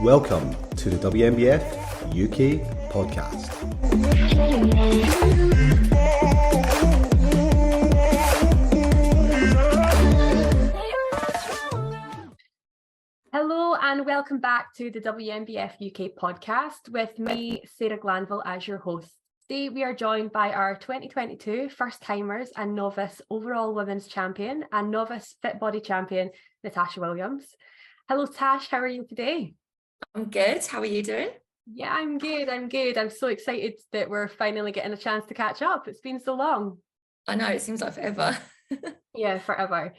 Welcome to the WNBF UK podcast. Hello and welcome back to the WNBF UK podcast with me, Sarah Glanville, as your host. Today we are joined by our 2022 first-timers and novice overall women's champion and novice Fitbody champion, Natasha Williams. Hello Tash, how are you today? I'm good. How are you doing? Yeah, I'm good. I'm so excited that we're finally getting a chance to catch up. It's been so long. I know, it seems like forever. Yeah, forever.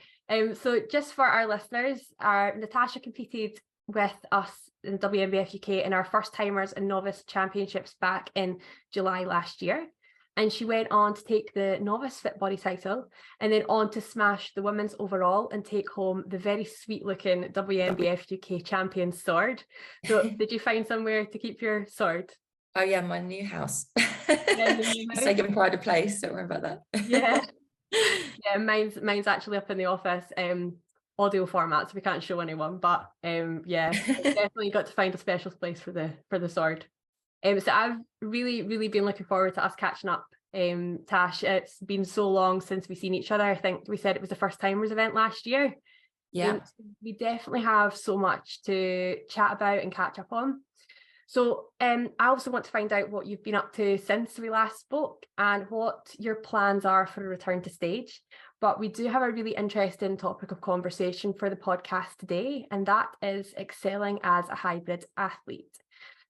So just for our listeners, Natasha competed with us in WNBF UK in our first timers and novice championships back in July last year. And she went on to take the novice Fitbody title and then on to smash the women's overall and take home the very sweet looking WNBF UK champion sword. So did you find somewhere to keep your sword? Oh yeah, my new house. Yeah, It's taking pride of place, don't worry about that. Yeah. Yeah, mine's actually up in the office, audio format, so we can't show anyone, but yeah, definitely got to find a special place for the sword. So I've really been looking forward to us catching up. Tash, it's been so long since we've seen each other. I think we said it was the first timers event last year. Yeah. We definitely have so much to chat about and catch up on. So I also want to find out what you've been up to since we last spoke and what your plans are for a return to stage. But we do have a really interesting topic of conversation for the podcast today, and that is excelling as a hybrid athlete.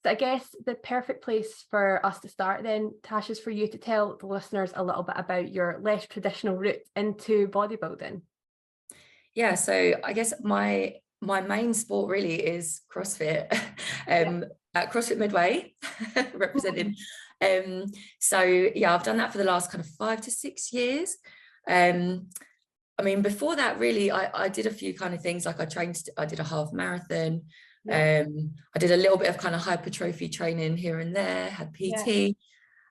So I guess the perfect place for us to start then, Tash, is for you to tell the listeners a little bit about your less traditional route into bodybuilding. Yeah, so I guess my main sport really is CrossFit. At CrossFit Midway, representing. So yeah, I've done that for the last kind of 5 to 6 years. I mean, before that, really, I did a few kind of things. Like I did a half marathon. I did a little bit of kind of hypertrophy training here and there, had PT.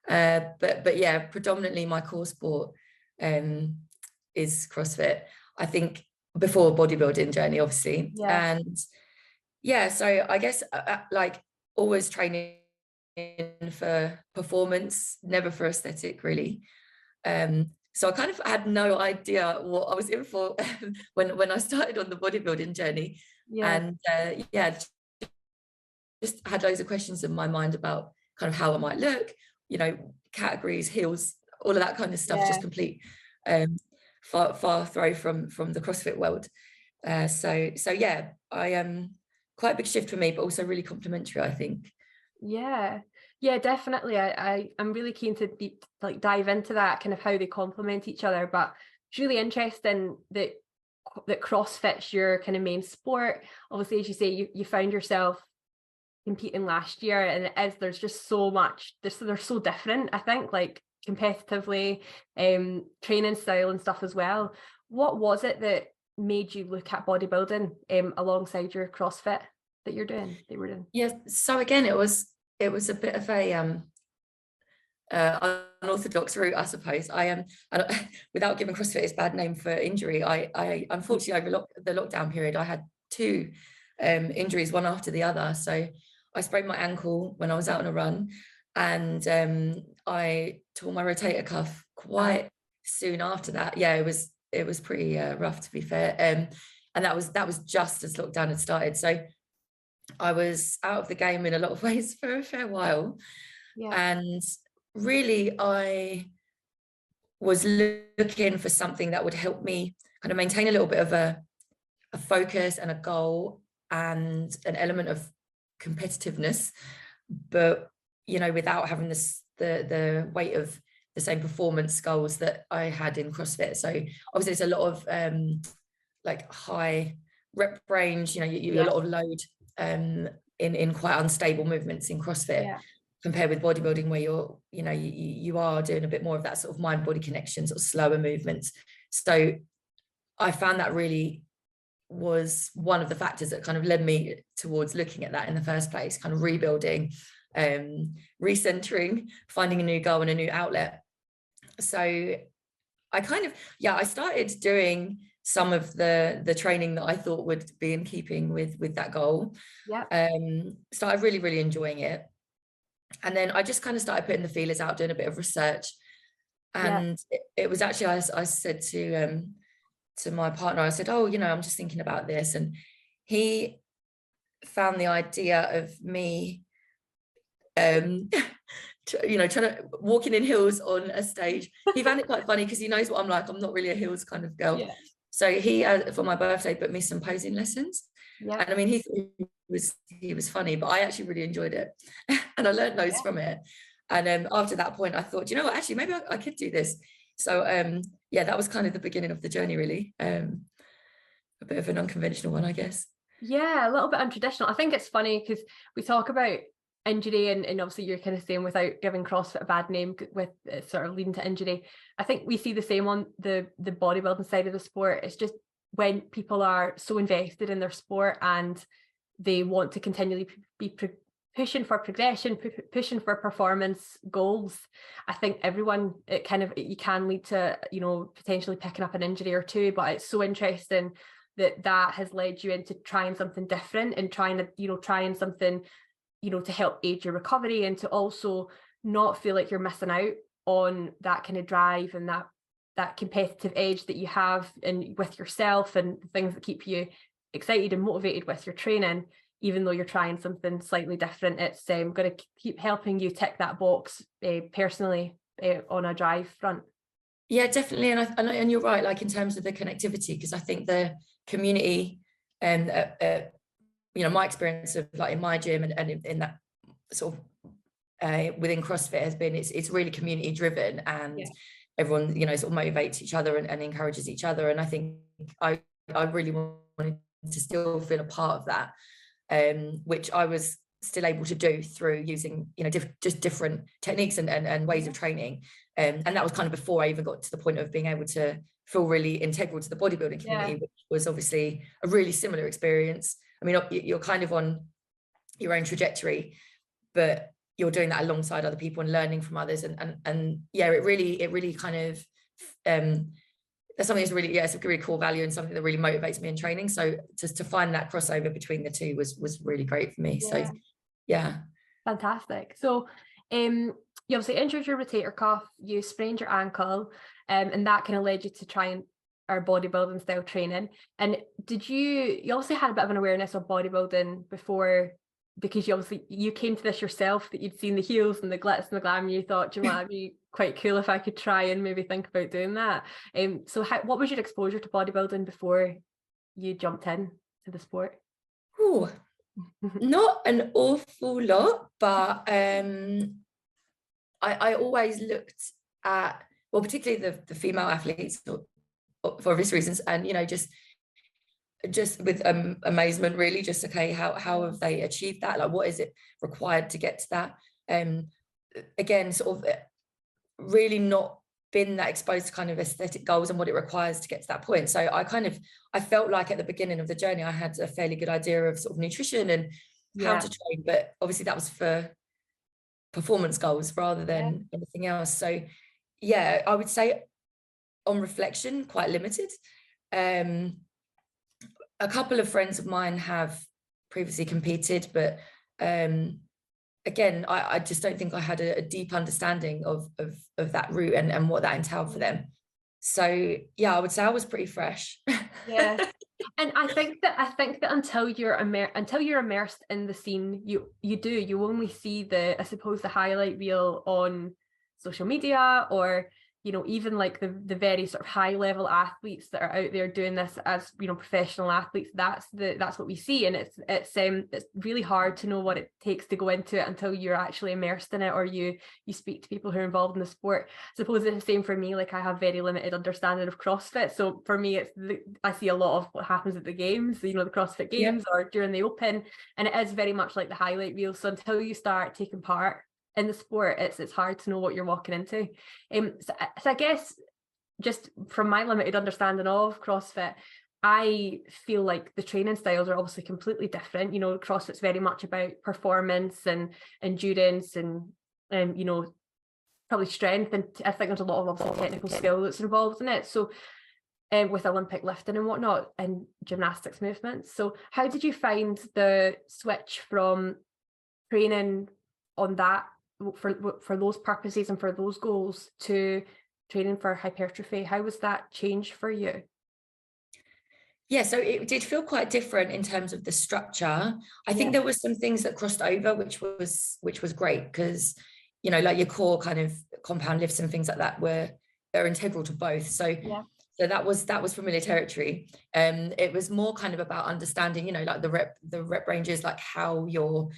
But yeah, predominantly my core sport is CrossFit. I think before bodybuilding journey, obviously. And yeah, so I guess like always training for performance, never for aesthetic, really. So I kind of had no idea what I was in for when I started on the bodybuilding journey. And just had loads of questions in my mind about kind of how I might look, you know, categories, heels, all of that kind of stuff, just complete far throw from the CrossFit world. So yeah, I am quite a big shift for me, but also really complimentary, I think. Yeah, definitely. I'm really keen to dive into that, kind of how they complement each other. But it's really interesting that CrossFit's your kind of main sport. Obviously, as you say, you found yourself competing last year, and there's just so much. They're so different, I think, like competitively, training style and stuff as well. What was it that made you look at bodybuilding alongside your CrossFit that you were doing? Yeah, so again, it was a bit of a unorthodox route, I suppose. I without giving CrossFit its bad name for injury, I unfortunately over the lockdown period I had 2 injuries, one after the other. So I sprained my ankle when I was out on a run, and I tore my rotator cuff quite soon after that. Yeah, it was pretty rough, to be fair. And that was just as lockdown had started. So I was out of the game in a lot of ways for a fair while. And really I was looking for something that would help me kind of maintain a little bit of a focus and a goal and an element of competitiveness, but you know, without having the weight of the same performance goals that I had in CrossFit. So obviously it's a lot of like high rep range, you know, you a lot of load in quite unstable movements in CrossFit, compared with bodybuilding, where you are doing a bit more of that sort of mind body connection, sort of slower movements. So I found that really was one of the factors that kind of led me towards looking at that in the first place, kind of rebuilding, recentering, finding a new goal and a new outlet. So I kind of, I started doing some of the training that I thought would be in keeping with that goal. Yeah. Started really enjoying it. And then I just kind of started putting the feelers out, doing a bit of research. And it was actually, I said to my partner, I said, oh, you know, I'm just thinking about this. And he found the idea of me, you know, trying to walking in heels on a stage. He found it quite funny because he knows what I'm like. I'm not really a heels kind of girl. Yeah. So he, for my birthday, booked me some posing lessons. Yeah. And I mean, he was funny, but I actually really enjoyed it. And I learned loads from it. And after that point, I thought, you know what, actually, maybe I could do this. So yeah, that was kind of the beginning of the journey, really. A bit of an unconventional one, I guess. Yeah, a little bit untraditional. I think it's funny because we talk about injury and obviously you're kind of saying without giving CrossFit a bad name with sort of leading to injury. I think we see the same on the bodybuilding side of the sport. It's just when people are so invested in their sport and they want to continually be pushing for progression, pushing for performance goals. I think everyone, you can lead to, you know, potentially picking up an injury or two, but it's so interesting that has led you into trying something different and trying something, you know, to help aid your recovery and to also not feel like you're missing out on that kind of drive and that competitive edge that you have with yourself and things that keep you excited and motivated with your training. Even though you're trying something slightly different, it's going to keep helping you tick that box personally on a drive front. Yeah, definitely. And you're right, like in terms of the connectivity, because I think the community and, you know, my experience of like in my gym and in that sort of within CrossFit has been, it's really community driven and everyone, you know, sort of motivates each other and encourages each other. And I think I really wanted to still feel a part of that. Which I was still able to do through using, you know, just different techniques and ways of training. And that was kind of before I even got to the point of being able to feel really integral to the bodybuilding community, which was obviously a really similar experience. I mean, you're kind of on your own trajectory, but you're doing that alongside other people and learning from others. And yeah, it really kind of, that's something that's really, it's a really cool value and something that really motivates me in training. So just to find that crossover between the two was really great for me. So yeah. Fantastic. So you obviously injured your rotator cuff, you sprained your ankle, and that kind of led you to try our bodybuilding style training. And you also had a bit of an awareness of bodybuilding before, because you came to this yourself, that you'd seen the heels and the glitz and the glam, and you thought, you know, that'd be quite cool if I could try and maybe think about doing that. So what was your exposure to bodybuilding before you jumped in to the sport? Ooh, not an awful lot, but I always looked at, well, particularly the female athletes for obvious reasons, and you know, just with amazement, really, just okay, how have they achieved that? Like, what is it required to get to that? Again, sort of really not been that exposed to kind of aesthetic goals and what it requires to get to that point. So I felt like at the beginning of the journey, I had a fairly good idea of sort of nutrition and how to train, but obviously that was for performance goals rather than anything else. So yeah, I would say on reflection, quite limited. A couple of friends of mine have previously competed, but again, I just don't think I had a deep understanding of that route and what that entailed for them. So yeah, I would say I was pretty fresh. Yeah. And I think that until you're immersed in the scene, you only see the highlight reel on social media, or you know, even like the very sort of high level athletes that are out there doing this as, you know, professional athletes. That's what we see, and it's really hard to know what it takes to go into it until you're actually immersed in it, or you speak to people who are involved in the sport. I suppose it's the same for me. Like, I have very limited understanding of CrossFit, so for me I see a lot of what happens at the games, you know, the CrossFit games or during the Open, and it is very much like the highlight reel. So until you start taking part in the sport, it's hard to know what you're walking into. So I guess just from my limited understanding of CrossFit, I feel like the training styles are obviously completely different. You know, CrossFit's very much about performance and endurance and you know, probably strength, and I think there's a lot of obviously technical skill that's involved in it. So with Olympic lifting and whatnot and gymnastics movements. So how did you find the switch from training on that for those purposes and for those goals to training for hypertrophy? How was that change for you? Yeah, so it did feel quite different in terms of the structure. I think there were some things that crossed over, which was great, because, you know, like your core kind of compound lifts and things like that are integral to both. So that was familiar territory. It was more kind of about understanding, you know, like the rep ranges, like how your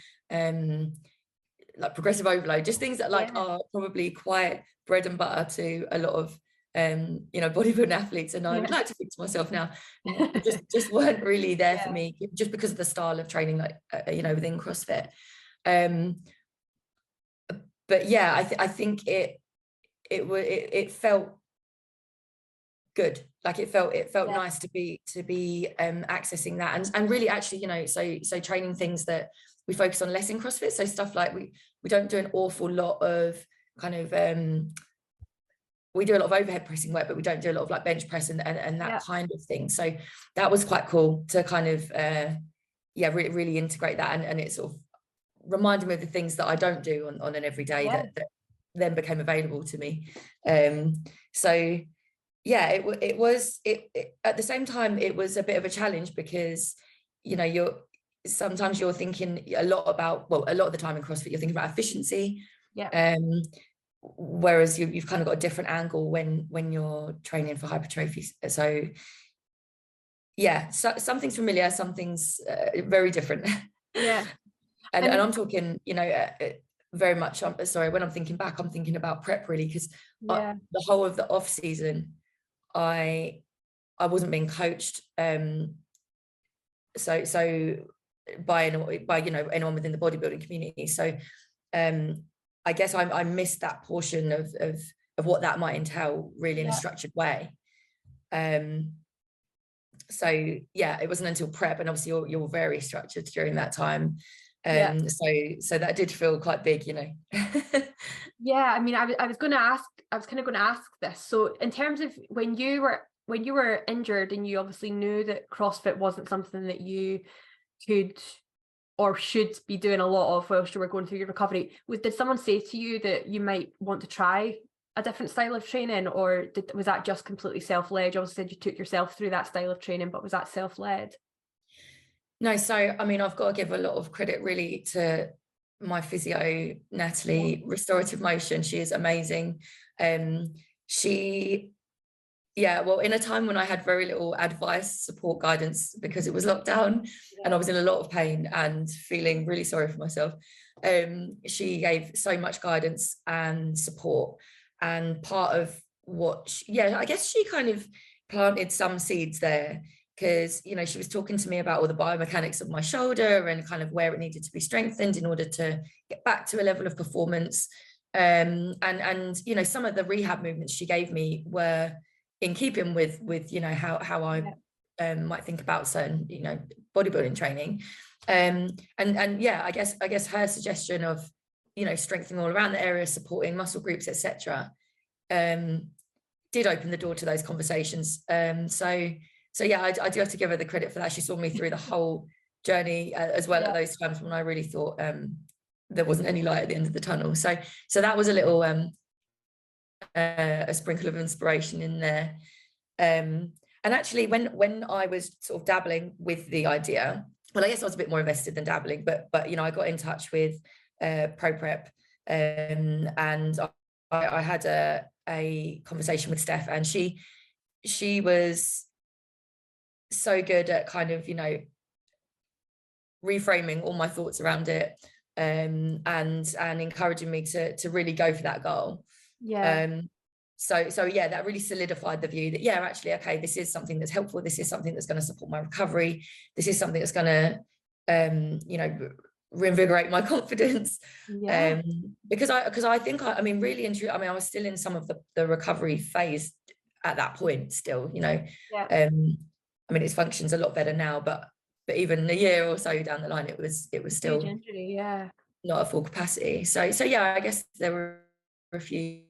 like progressive overload, just things that like are probably quite bread and butter to a lot of you know, bodybuilding athletes, and I would like to think to myself now, just weren't really there for me, just because of the style of training, like you know, within CrossFit. But yeah, I think it felt good. Like it felt nice to be accessing that, and really actually, you know, so training things that we focus on less in CrossFit. So stuff like we don't do an awful lot of kind of we do a lot of overhead pressing work, but we don't do a lot of like bench press and that kind of thing. So that was quite cool to kind of really integrate that, and it sort of reminded me of the things that I don't do on an everyday that then became available to me. So yeah, it was at the same time, it was a bit of a challenge, because, you know, sometimes you're thinking a lot about, well, a lot of the time in CrossFit you're thinking about efficiency, whereas you've kind of got a different angle when you're training for hypertrophy. So yeah, so something's familiar, something's very different. And I'm talking, you know, very much, sorry, when I'm thinking back, I'm thinking about prep, really, because the whole of the off season I wasn't being coached so by you know, anyone within the bodybuilding community. So I guess I missed that portion of what that might entail, really, in a structured way. So yeah, it wasn't until prep, and obviously you're very structured during that time. So that did feel quite big, you know. I mean, I was kind of going to ask this. So in terms of when you were injured, and you obviously knew that CrossFit wasn't something that you could or should be doing a lot of whilst you were going through your recovery, did someone say to you that you might want to try a different style of training, or was that just completely self-led? You obviously said you took yourself through that style of training, but was that self-led? No, so I mean, I've got to give a lot of credit really to my physio, Natalie, Restorative Motion. She is amazing. Well, in a time when I had very little advice, support, guidance, because it was lockdown and I was in a lot of pain and feeling really sorry for myself, she gave so much guidance and support. And part of what I guess she kind of planted some seeds there, because, you know, she was talking to me about all the biomechanics of my shoulder and kind of where it needed to be strengthened in order to get back to a level of performance. And you know, some of the rehab movements she gave me were in keeping with you know, how I might think about certain, you know, bodybuilding training. And yeah, I guess her suggestion of, you know, strengthening all around the area, supporting muscle groups, etc., did open the door to those conversations. So yeah, I do have to give her the credit for that. She saw me through the whole journey, as well, at those times when I really thought there wasn't any light at the end of the tunnel. So that was a little a sprinkle of inspiration in there. And actually, when I was sort of dabbling with the idea, well, I guess I was a bit more invested than dabbling, but you know, I got in touch with Pro Prep, and I had a conversation with Steff, and she was so good at kind of, you know, reframing all my thoughts around it, and encouraging me to really go for that goal. So yeah, that really solidified the view that, yeah, actually, okay, this is something that's helpful, this is something that's going to support my recovery, this is something that's going to you know, reinvigorate my confidence. Because I think I mean, really and truly, I mean, I was still in some of the recovery phase at that point still, you know. I mean, it functions a lot better now, but even a year or so down the line, it was still injury, not at full capacity. So yeah, I guess there were a few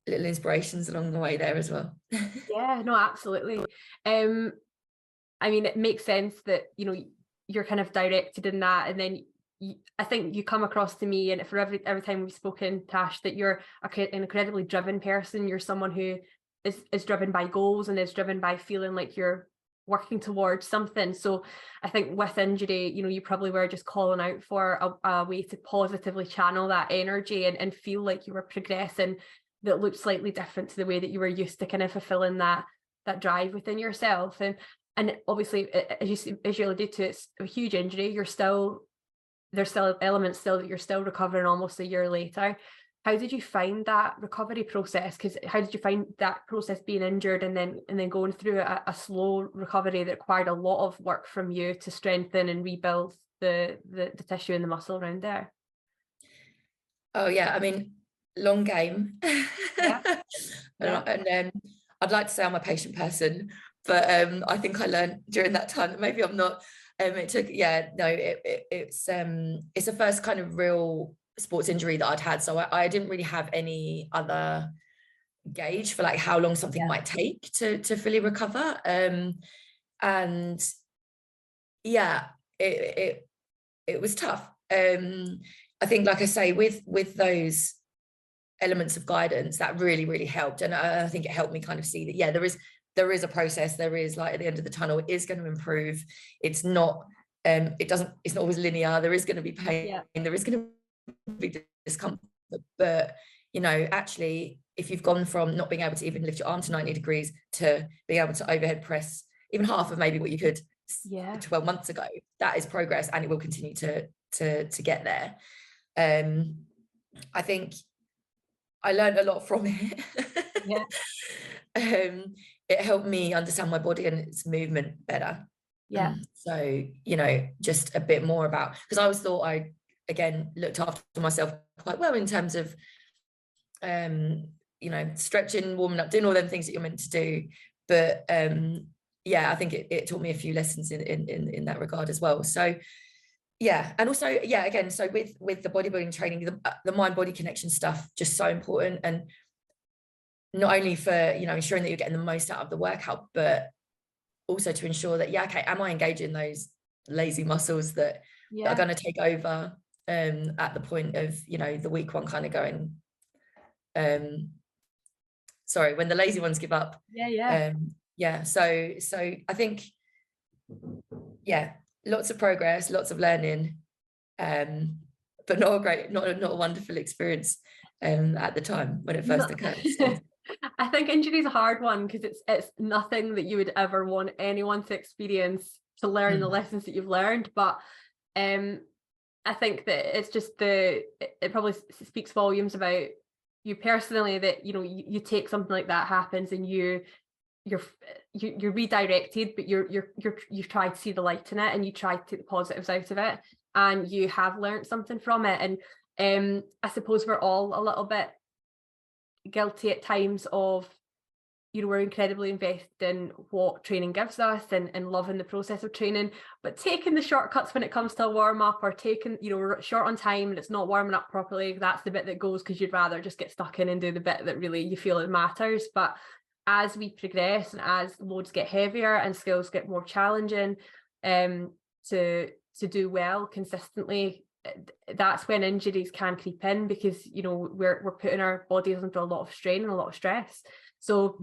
little inspirations along the way there as well. Yeah, no, absolutely. I mean, it makes sense that, you know, you're kind of directed in that, and then I think you come across to me, and for every time we've spoken, Tash, that you're an incredibly driven person. You're someone who is driven by goals and is driven by feeling like you're working towards something. So I think with injury, you know, you probably were just calling out for a way to positively channel that energy and feel like you were progressing that looked slightly different to the way that you were used to kind of fulfilling that drive within yourself. And obviously, as you alluded to, it's a huge injury. There's still elements still that you're still recovering almost a year later. How did you find that recovery process? Because how did you find that process, being injured and then going through a slow recovery that required a lot of work from you to strengthen and rebuild the tissue and the muscle around there? Oh yeah, I mean, long game. Yeah. And I'd like to say I'm a patient person, but I think I learned during that time that maybe I'm not. It took, it's the first kind of real sports injury that I'd had, so I didn't really have any other gauge for like how long something might take to fully recover. And yeah, it was tough. I think, like I say, with those elements of guidance, that really helped, and I think it helped me kind of see that there is a process, there is light at the end of the tunnel, it is going to improve. It's not it's not always linear, there is going to be pain, there is going to be discomfort, but you know, actually, if you've gone from not being able to even lift your arm to 90 degrees to being able to overhead press even half of maybe what you could 12 months ago, that is progress, and it will continue to get there. I think I learned a lot from it. It helped me understand my body and its movement better. So, you know, just a bit more about, because I always thought I, again, looked after myself quite well in terms of, you know, stretching, warming up, doing all them things that you're meant to do. But yeah, I think it taught me a few lessons in that regard as well. So yeah, and also, yeah, again, so with the bodybuilding training, the mind-body connection stuff, just so important, and not only for, you know, ensuring that you're getting the most out of the workout, but also to ensure that, am I engaging those lazy muscles that are going to take over at the point of, you know, the weak one kind of going, sorry, when the lazy ones give up. So I think, lots of progress, lots of learning, but not a wonderful experience at the time when it first occurred. So. I think injury is a hard one, because it's nothing that you would ever want anyone to experience, to learn the lessons that you've learned. But I think that it's just it probably speaks volumes about you personally, that, you know, you take something like that happens and you're redirected, but you try to see the light in it, and you try to take the positives out of it, and you have learned something from it. And I suppose we're all a little bit guilty at times of, you know, we're incredibly invested in what training gives us and loving the process of training, but taking the shortcuts when it comes to a warm-up, or taking, you know, we're short on time and it's not warming up properly, that's the bit that goes, because you'd rather just get stuck in and do the bit that really you feel it matters. But as we progress and as loads get heavier and skills get more challenging, to do well consistently, that's when injuries can creep in, because, you know, we're putting our bodies under a lot of strain and a lot of stress. So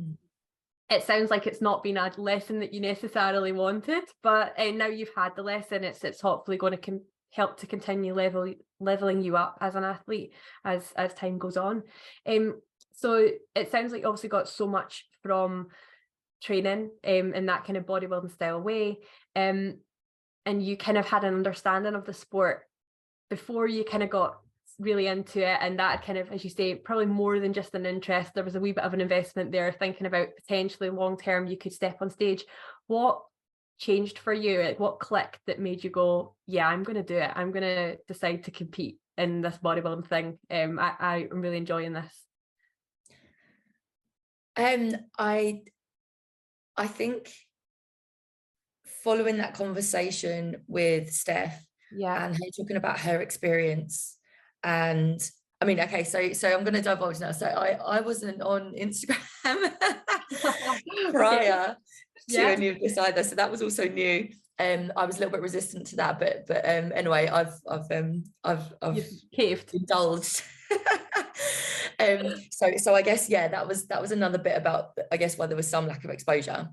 it sounds like it's not been a lesson that you necessarily wanted, but now you've had the lesson, it's hopefully going to help to continue leveling you up as an athlete as time goes on. So it sounds like you obviously got so much from training in that kind of bodybuilding style way, and you kind of had an understanding of the sport before you kind of got really into it, and that kind of, as you say, probably more than just an interest, there was a wee bit of an investment there, thinking about potentially long term you could step on stage. What changed for you? Like, what clicked that made you go, yeah, I'm going to do it, I'm going to decide to compete in this bodybuilding thing? I'm really enjoying this. I think following that conversation with Steff, and her talking about her experience, and I mean, okay, so I'm going to divulge now. So I wasn't on Instagram prior to any of this either. So that was also new. I was a little bit resistant to that, but anyway, I've caved. indulged. So I guess, yeah, that was another bit about, I guess, why there was some lack of exposure.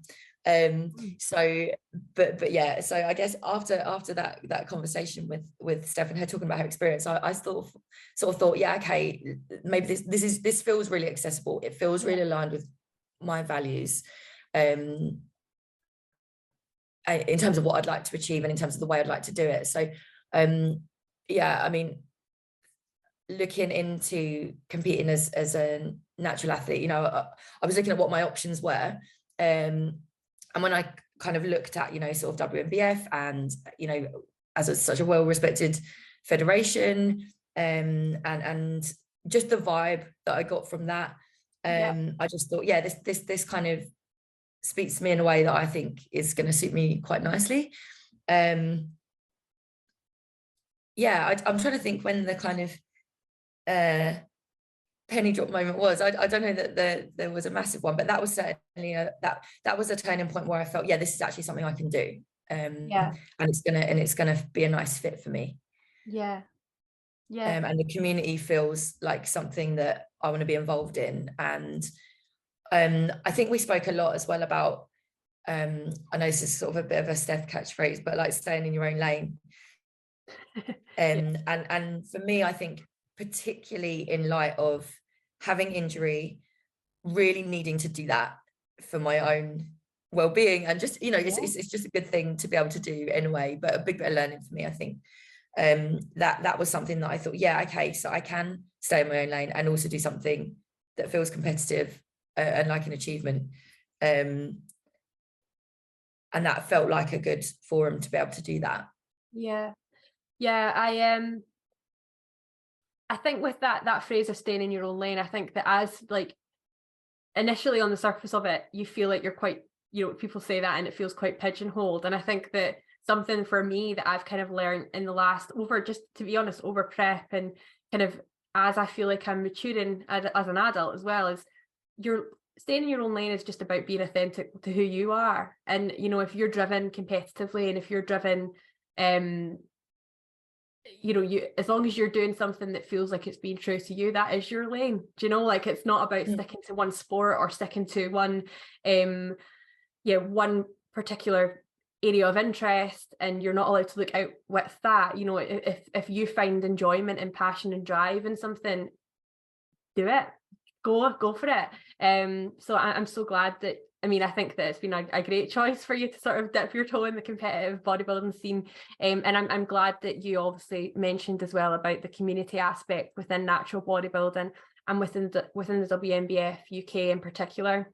So but yeah, so I guess after that conversation with Steff and her talking about her experience, I sort of thought, yeah, okay, maybe this feels really accessible. It feels really aligned with my values, in terms of what I'd like to achieve and in terms of the way I'd like to do it. So yeah, I mean, looking into competing as a natural athlete, you know, I was looking at what my options were, and when I kind of looked at, you know, sort of WNBF and, you know, as such a well-respected federation, and just the vibe that I got from that, I just thought, yeah, this kind of speaks to me in a way that I think is going to suit me quite nicely. Yeah, I'm trying to think when the kind of penny drop moment was. I don't know that there was a massive one, but that was certainly that was a turning point where I felt, yeah, this is actually something I can do, and it's gonna be a nice fit for me. And the community feels like something that I want to be involved in. And I think we spoke a lot as well about, I know this is sort of a bit of a Steff catchphrase, but like staying in your own lane. And for me, I think particularly in light of having injury, really needing to do that for my own well-being, and just, you know, it's just a good thing to be able to do anyway, but a big bit of learning for me, I think. That was something that I thought, yeah, okay, so I can stay in my own lane and also do something that feels competitive and like an achievement, and that felt like a good forum to be able to do that. I think with that phrase of staying in your own lane, I think that as like initially on the surface of it, you feel like you're quite, you know, people say that and it feels quite pigeonholed. And I think that something for me that I've kind of learned in the last over prep and kind of as I feel like I'm maturing as an adult as well, is you're staying in your own lane is just about being authentic to who you are. And, you know, if you're driven competitively and if you're driven, you know, as long as you're doing something that feels like it's being true to you, that is your lane. Do you know, like, it's not about sticking to one sport or sticking to one one particular area of interest, and you're not allowed to look out with that. You know, if you find enjoyment and passion and drive in something, do it, go for it. So I'm so glad that, I mean, I think that it's been a great choice for you to sort of dip your toe in the competitive bodybuilding scene. And I'm glad that you obviously mentioned as well about the community aspect within natural bodybuilding and within the WNBF UK in particular.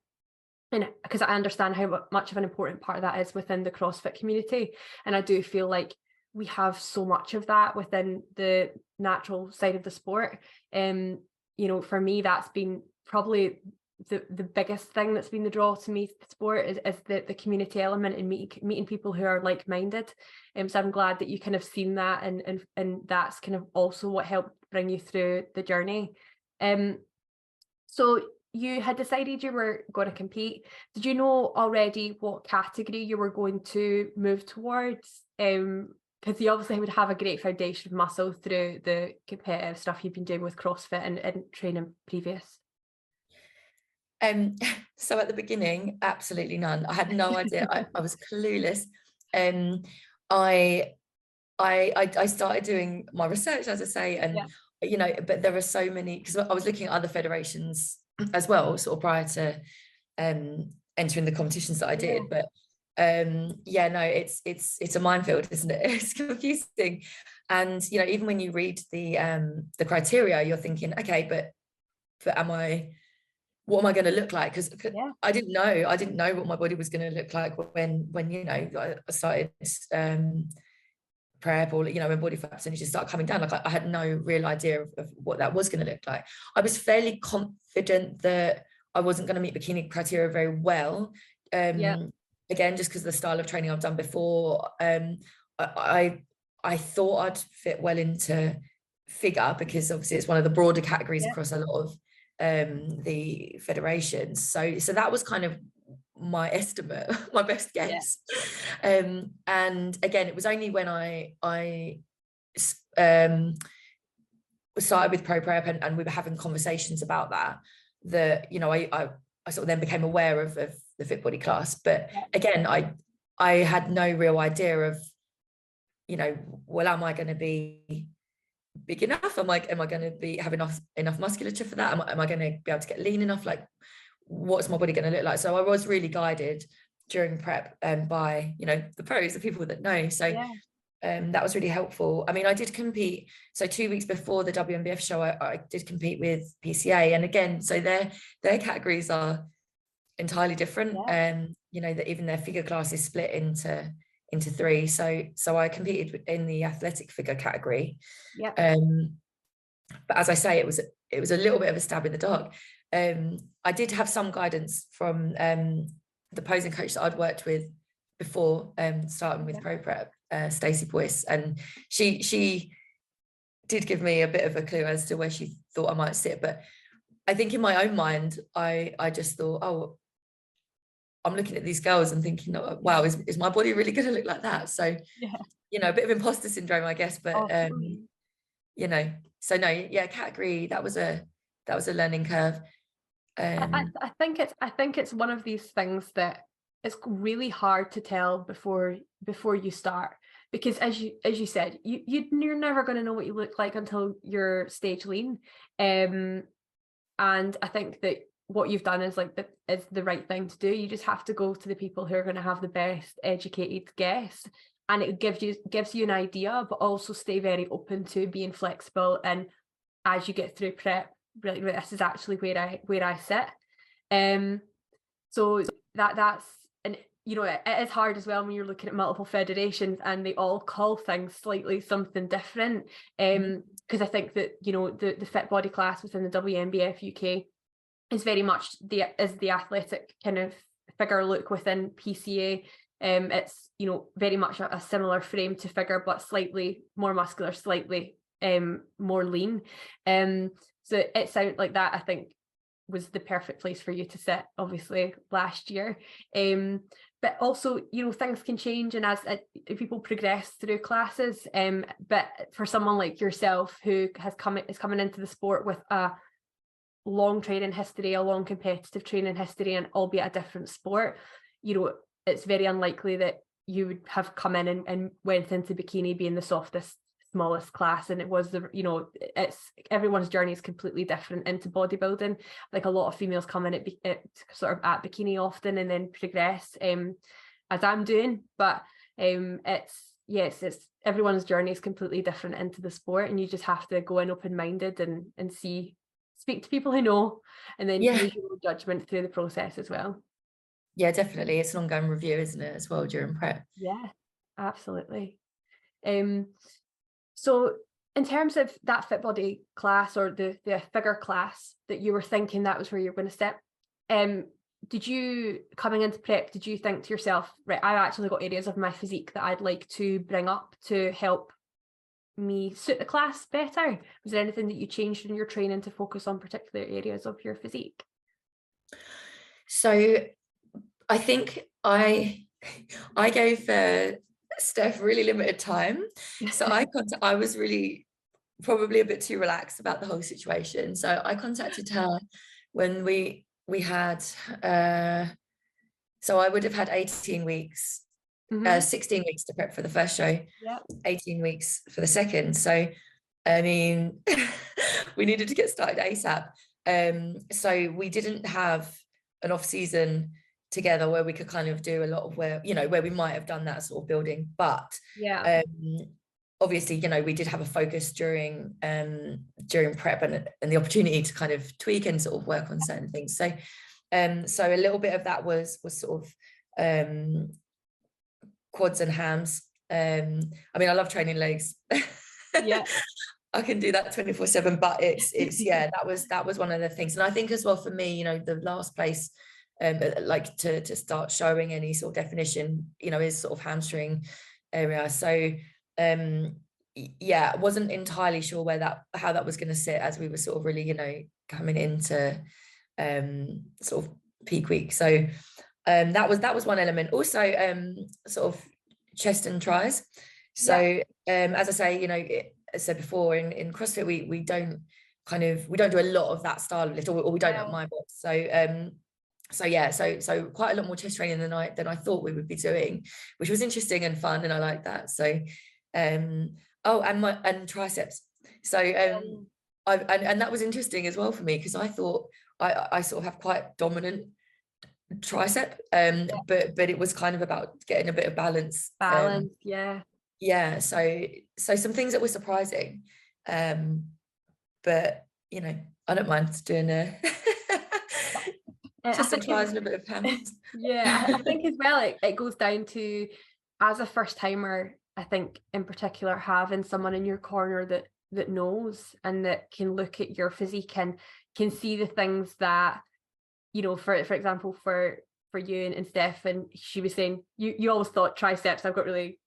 And because I understand how much of an important part of that is within the CrossFit community. And I do feel like we have so much of that within the natural side of the sport. You know, for me, that's been probably the biggest thing that's been the draw to me to sport is the community element and meeting people who are like-minded. So I'm glad that you kind of seen that, and that's kind of also what helped bring you through the journey. So you had decided you were going to compete. Did you know already what category you were going to move towards? Because you obviously would have a great foundation of muscle through the competitive stuff you've been doing with CrossFit and training previous. So at the beginning, absolutely none. I had no idea. I was clueless. I started doing my research, as I say, and you know, but there are so many, because I was looking at other federations as well, sort of prior to entering the competitions that I did. But yeah, no, it's a minefield, isn't it? It's confusing. And you know, even when you read the criteria, you're thinking, okay, but what am I going to look like? Because I didn't know what my body was going to look like when you know, I started prep, or you know, when body fat percentages start coming down. Like I had no real idea of what that was going to look like. I was fairly confident that I wasn't going to meet bikini criteria very well. Again, just because of the style of training I've done before. I thought I'd fit well into figure, because obviously it's one of the broader categories Yeah. across a lot of the federations. So that was kind of my estimate, my best guess. And again, it was only when I started with pro prep and we were having conversations about that you know, I sort of then became aware of the Fitbody class. But again, I had no real idea of, you know, well, am I going to be big enough? Am I going to be have enough musculature for that? Am I going to be able to get lean enough? Like, what's my body going to look like? So I was really guided during prep by, you know, the pros, the people that know. So that was really helpful. I mean, I did compete. So 2 weeks before the WNBF show, I did compete with PCA, and again, so their categories are entirely different. You know, that even their figure class is split into three. So I competed in the athletic figure category. But as I say, it was a little bit of a stab in the dark. I did have some guidance from the posing coach that I'd worked with before starting with pro prep, Stacey Boyce, and she did give me a bit of a clue as to where she thought I might sit. But I think in my own mind, I just thought, oh, I'm looking at these girls and thinking, oh, wow, is my body really going to look like that? So, you know, a bit of imposter syndrome, I guess. But you know, so no, category, that was a learning curve. I think it's one of these things that it's really hard to tell before you start, because as you said, you're never going to know what you look like until you're stage lean. And I think that what you've done is the right thing to do. You just have to go to the people who are going to have the best educated guess, and it gives you an idea, but also stay very open to being flexible. And as you get through prep, really, this is actually where I sit. So that's, and you know, it is hard as well when you're looking at multiple federations and they all call things slightly something different. Because I think that, you know, the Fitbody class within the WNBF UK is very much the athletic kind of figure look within PCA. It's, you know, very much a similar frame to figure, but slightly more muscular, slightly more lean. So it sounded like that, I think, was the perfect place for you to sit, obviously, last year. But also, you know, things can change, and as people progress through classes. But for someone like yourself who is coming into the sport with a long training history, a long competitive training history, and albeit a different sport, you know, it's very unlikely that you would have come in and went into bikini being the softest, smallest class. And it was it's everyone's journey is completely different into bodybuilding. Like, a lot of females come in at sort of at bikini often and then progress as I'm doing, but it's everyone's journey is completely different into the sport, and you just have to go in open-minded and speak to people who know, and then use your own judgment through the process as well. Yeah, definitely. It's an ongoing review, isn't it, as well, during prep? Yeah, absolutely. So in terms of that Fitbody class, or the figure class that you were thinking that was where you're going to sit, did you, coming into prep, did you think to yourself, right, I've actually got areas of my physique that I'd like to bring up to help me suit the class better? Was there anything that you changed in your training to focus on particular areas of your physique? So I think I gave Steff really limited time. So I was really probably a bit too relaxed about the whole situation. So I contacted her when we had so I would have had 18 weeks, 16 weeks to prep for the first show, 18 weeks for the second. So I mean, we needed to get started ASAP. So we didn't have an off season together where we could kind of do a lot of where we might have done that sort of building, but obviously, you know, we did have a focus during prep and the opportunity to kind of tweak and sort of work on certain things. So a little bit of that was sort of quads and hams. I mean, I love training legs. I can do that 24/7, but it's that was one of the things. And I think as well for me, you know, the last place like to start showing any sort of definition, you know, is sort of hamstring area. So yeah, wasn't entirely sure how that was going to sit, as we were sort of really, you know, coming into sort of peak week. So that was one element. Also sort of chest and tries. So as I say, you know, as I said before, in CrossFit we don't do a lot of that style of lift, or we don't at my box. So yeah, so quite a lot more chest training than I thought we would be doing, which was interesting and fun, and I like that. So and triceps. So and that was interesting as well for me, because I thought I sort of have quite dominant tricep, but it was kind of about getting a bit of balance. Yeah, so some things that were surprising, but you know, I don't mind doing just some tries and a bit of hands. Yeah, I think as well it goes down to, as a first timer, I think in particular, having someone in your corner that knows and that can look at your physique and can see the things that, you know, for example, for you and Steff, and she was saying you always thought triceps, I've got really,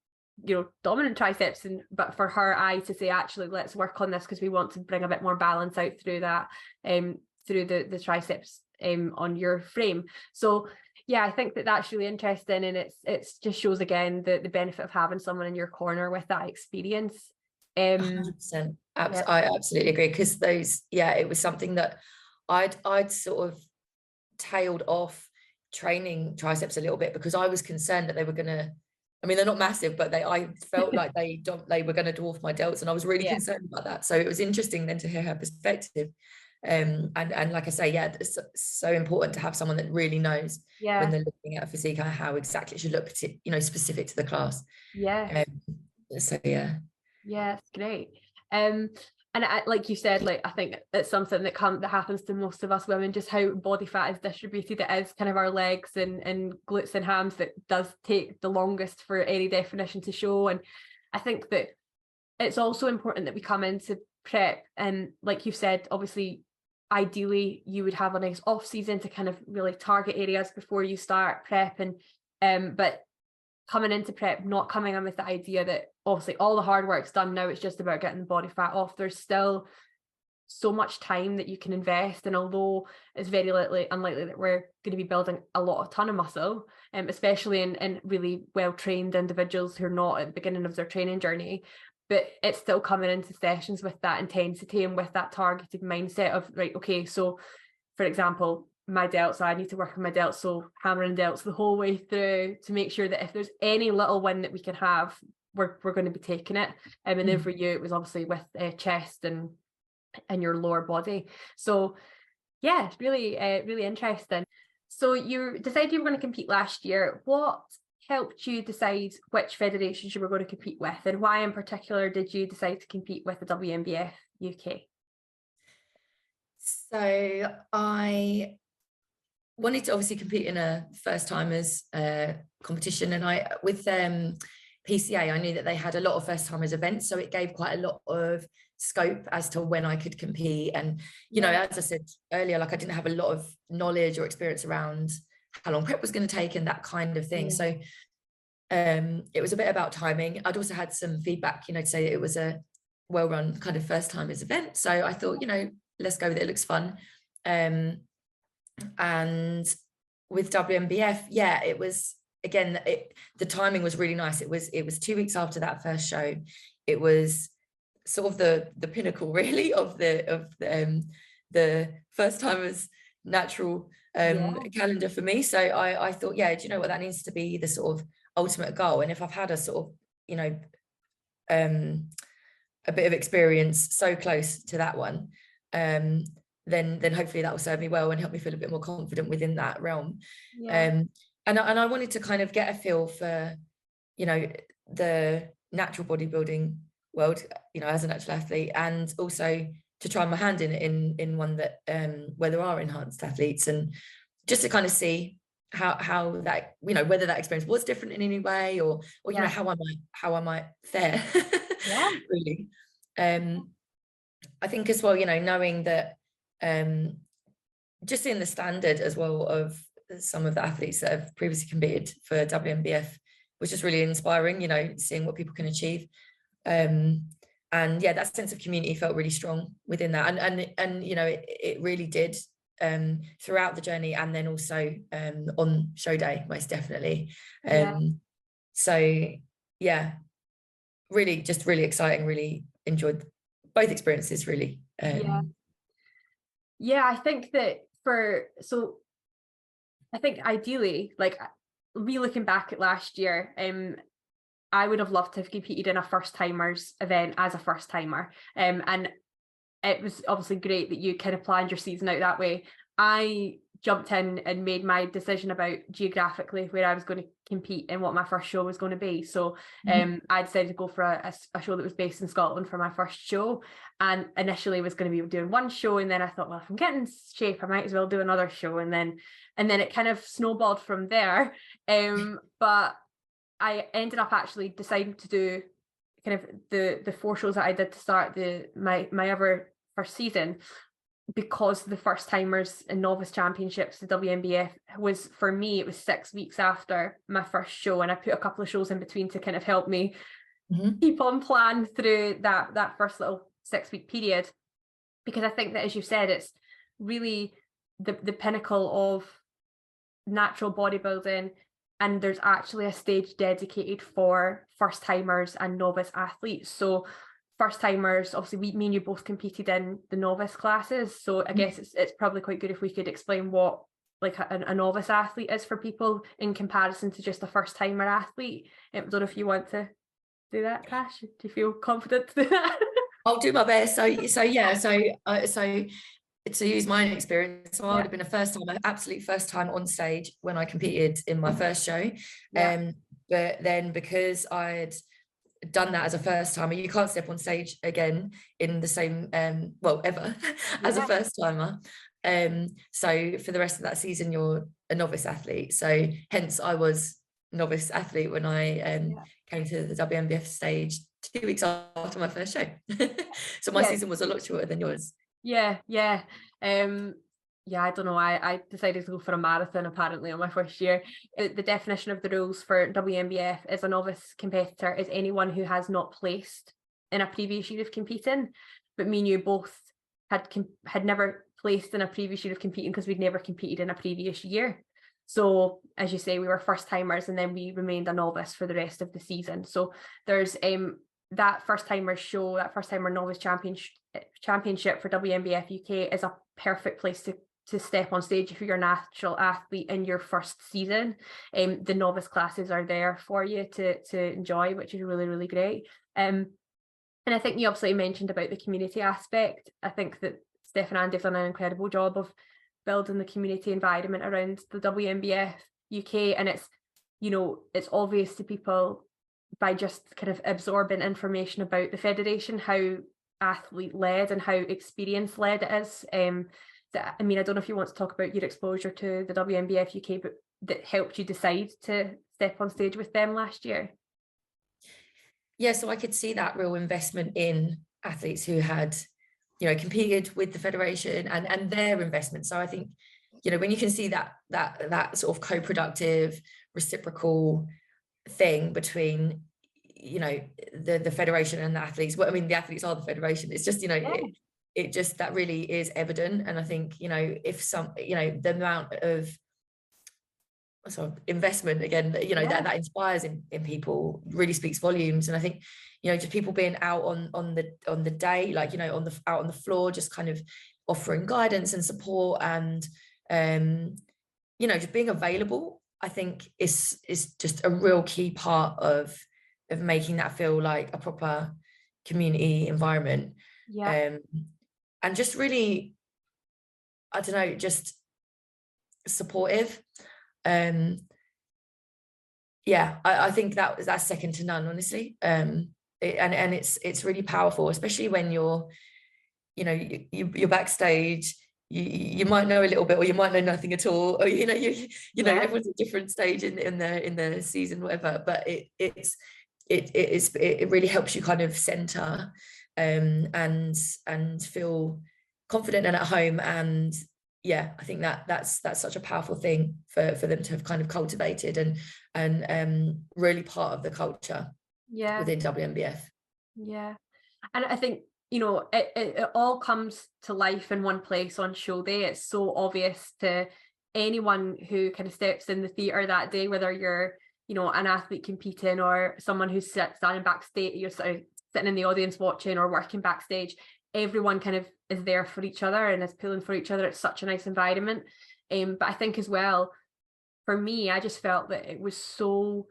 you know, dominant triceps, but for her eye to say, actually, let's work on this because we want to bring a bit more balance out through that, through the triceps on your frame. So yeah, I think that's really interesting, and it's just shows again the benefit of having someone in your corner with that experience. 100%. I absolutely agree, because it was something that I'd sort of tailed off training triceps a little bit, because I was concerned that they were gonna, I mean, they're not massive, but I felt like they were going to dwarf my delts, and I was really concerned about that. So it was interesting then to hear her perspective. And like I say, yeah, it's so important to have someone that really knows when they're looking at a physique, how exactly it should look, you know, specific to the class. So it's great. And like you said, like, I think it's something that happens to most of us women, just how body fat is distributed. It is kind of our legs and glutes and hams that does take the longest for any definition to show. And I think that it's also important that we come into prep, and like you said, obviously ideally you would have a nice off season to kind of really target areas before you start prep, and but coming into prep, not coming in with the idea that obviously all the hard work's done, now it's just about getting the body fat off. There's still so much time that you can invest, and although it's very unlikely that we're going to be building a ton of muscle, especially in really well-trained individuals who are not at the beginning of their training journey, but it's still coming into sessions with that intensity and with that targeted mindset of, right, okay, so for example, my delts, I need to work on my delts, so hammering delts the whole way through to make sure that if there's any little win that we can have, we're going to be taking it. And then for you, it was obviously with chest and your lower body. So yeah, it's really really interesting. So you decided you were going to compete last year. What helped you decide which federations you were going to compete with, and why in particular did you decide to compete with the WNBF UK? So I wanted to obviously compete in a first timers competition, and with PCA, I knew that they had a lot of first timers events, so it gave quite a lot of scope as to when I could compete. And you know, as I said earlier, like, I didn't have a lot of knowledge or experience around how long prep was going to take and that kind of thing. So it was a bit about timing. I'd also had some feedback, you know, to say that it was a well-run kind of first timers event, so I thought, you know, let's go with it. It looks fun. And with WNBF, it was, again, the timing was really nice. It was 2 weeks after that first show. It was sort of the pinnacle, really, of the first timers natural calendar for me. So I thought, do you know what, that needs to be the sort of ultimate goal. And if I've had a sort of, you know, a bit of experience so close to that one, then hopefully that will serve me well and help me feel a bit more confident within that realm. And I wanted to kind of get a feel for, you know, the natural bodybuilding world, you know, as a natural athlete, and also to try my hand in one that where there are enhanced athletes, and just to kind of see how that, you know, whether that experience was different in any way, or you know, how I might fare. Really. I think as well, you know, knowing that just in the standard as well of some of the athletes that have previously competed for WNBF was just really inspiring, you know, seeing what people can achieve. And yeah, that sense of community felt really strong within that, and you know, it really did throughout the journey, and then also on show day, most definitely. So yeah, really exciting, really enjoyed both experiences, really. I think that I think ideally, like, looking back at last year, I would have loved to have competed in a first timers event as a first timer, and it was obviously great that you kind of planned your season out that way. I jumped in and made my decision about geographically where I was going to compete and what my first show was going to be. So I decided to go for a show that was based in Scotland for my first show, and initially was going to be doing one show, and then I thought, well, if I'm getting in shape, I might as well do another show, and then it kind of snowballed from there. But I ended up actually deciding to do kind of the 4 shows that I did to start my ever first season, because the first timers and novice championships, the WNBF, was, for me, it was 6 weeks after my first show, and I put a couple of shows in between to kind of help me keep on plan through that first little 6-week period, because I think that, as you said, it's really the pinnacle of natural bodybuilding, and there's actually a stage dedicated for first timers and novice athletes. So first timers, obviously, me and you both competed in the novice classes, so I guess it's probably quite good if we could explain what like a novice athlete is for people in comparison to just a first timer athlete. I don't know if you want to do that, Tash. Do you feel confident to do that? I'll do my best. So to use my own experience, so I would have been an absolute first time on stage when I competed in my first show. But then, because I'd done that as a first timer, you can't step on stage again in the same ever as a first timer. So for the rest of that season, you're a novice athlete. So hence I was novice athlete when I came to the WNBF stage 2 weeks after my first show. So my season was a lot shorter than yours. I don't know, I decided to go for a marathon apparently on my first year. The definition of the rules for WNBF as a novice competitor is anyone who has not placed in a previous year of competing. But me and you both had never placed in a previous year of competing because we'd never competed in a previous year. So as you say, we were first timers, and then we remained a novice for the rest of the season. So there's that first timer show, that first timer novice championship for WNBF UK is a perfect place to step on stage if you're a natural athlete in your first season. The novice classes are there for you to enjoy, which is really, really great. And I think you obviously mentioned about the community aspect. I think that Steff and Andy have done an incredible job of building the community environment around the WNBF UK, and it's obvious to people by just kind of absorbing information about the federation how athlete led and how experience led it is. I mean, I don't know if you want to talk about your exposure to the WNBF UK, but that helped you decide to step on stage with them last year. Yeah, so I could see that real investment in athletes who had, competed with the federation and their investment. So I think, when you can see that sort of co-productive, reciprocal thing between, the federation and the athletes. Well, I mean, the athletes are the federation. It's just, it just, that really is evident. And I think, if the amount of sort of investment again, that inspires in people really speaks volumes. And I think, just people being out on the day, like, out on the floor, just kind of offering guidance and support and, just being available, I think is just a real key part of making that feel like a proper community environment. And just really, I don't know, just supportive. I think that's second to none, honestly. And it's really powerful, especially when you're backstage. You might know a little bit, or you might know nothing at all, or everyone's at a different stage in the season, whatever. But it really helps you kind of center and feel confident and at home. And I think that's such a powerful thing for them to have kind of cultivated and really part of the culture within WNBF. Yeah. And I think, you know, it all comes to life in one place on show day. It's so obvious to anyone who kind of steps in the theatre that day, whether you're, you know, an athlete competing or someone who's standing backstage, you're sort of sitting in the audience watching or working backstage. Everyone kind of is there for each other and is pulling for each other. It's such a nice environment. But I think as well, for me, I just felt that it was so,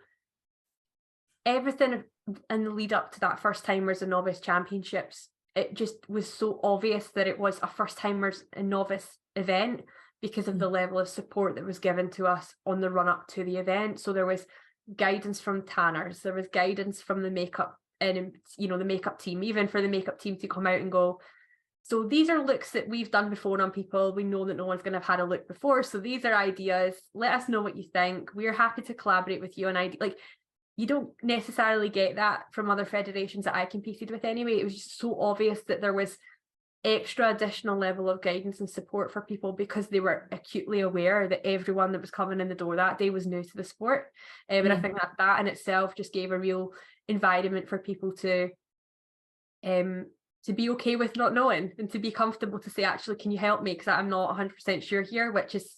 everything in the lead up to that first timers and novice championships, it just was so obvious that it was a first timers and novice event because of the level of support that was given to us on the run up to the event. So there was guidance from tanners, there was guidance from the makeup and, you know, the makeup team, even for the makeup team to come out and go, so these are looks that we've done before on people. We know that no one's going to have had a look before. So these are ideas. Let us know what you think. We're happy to collaborate with you on ideas. Like, you don't necessarily get that from other federations that I competed with anyway. It was just so obvious that there was extra additional level of guidance and support for people because they were acutely aware that everyone that was coming in the door that day was new to the sport. And I think that in itself just gave a real environment for people to be okay with not knowing and to be comfortable to say, actually, can you help me? Because I'm not 100% sure here, which is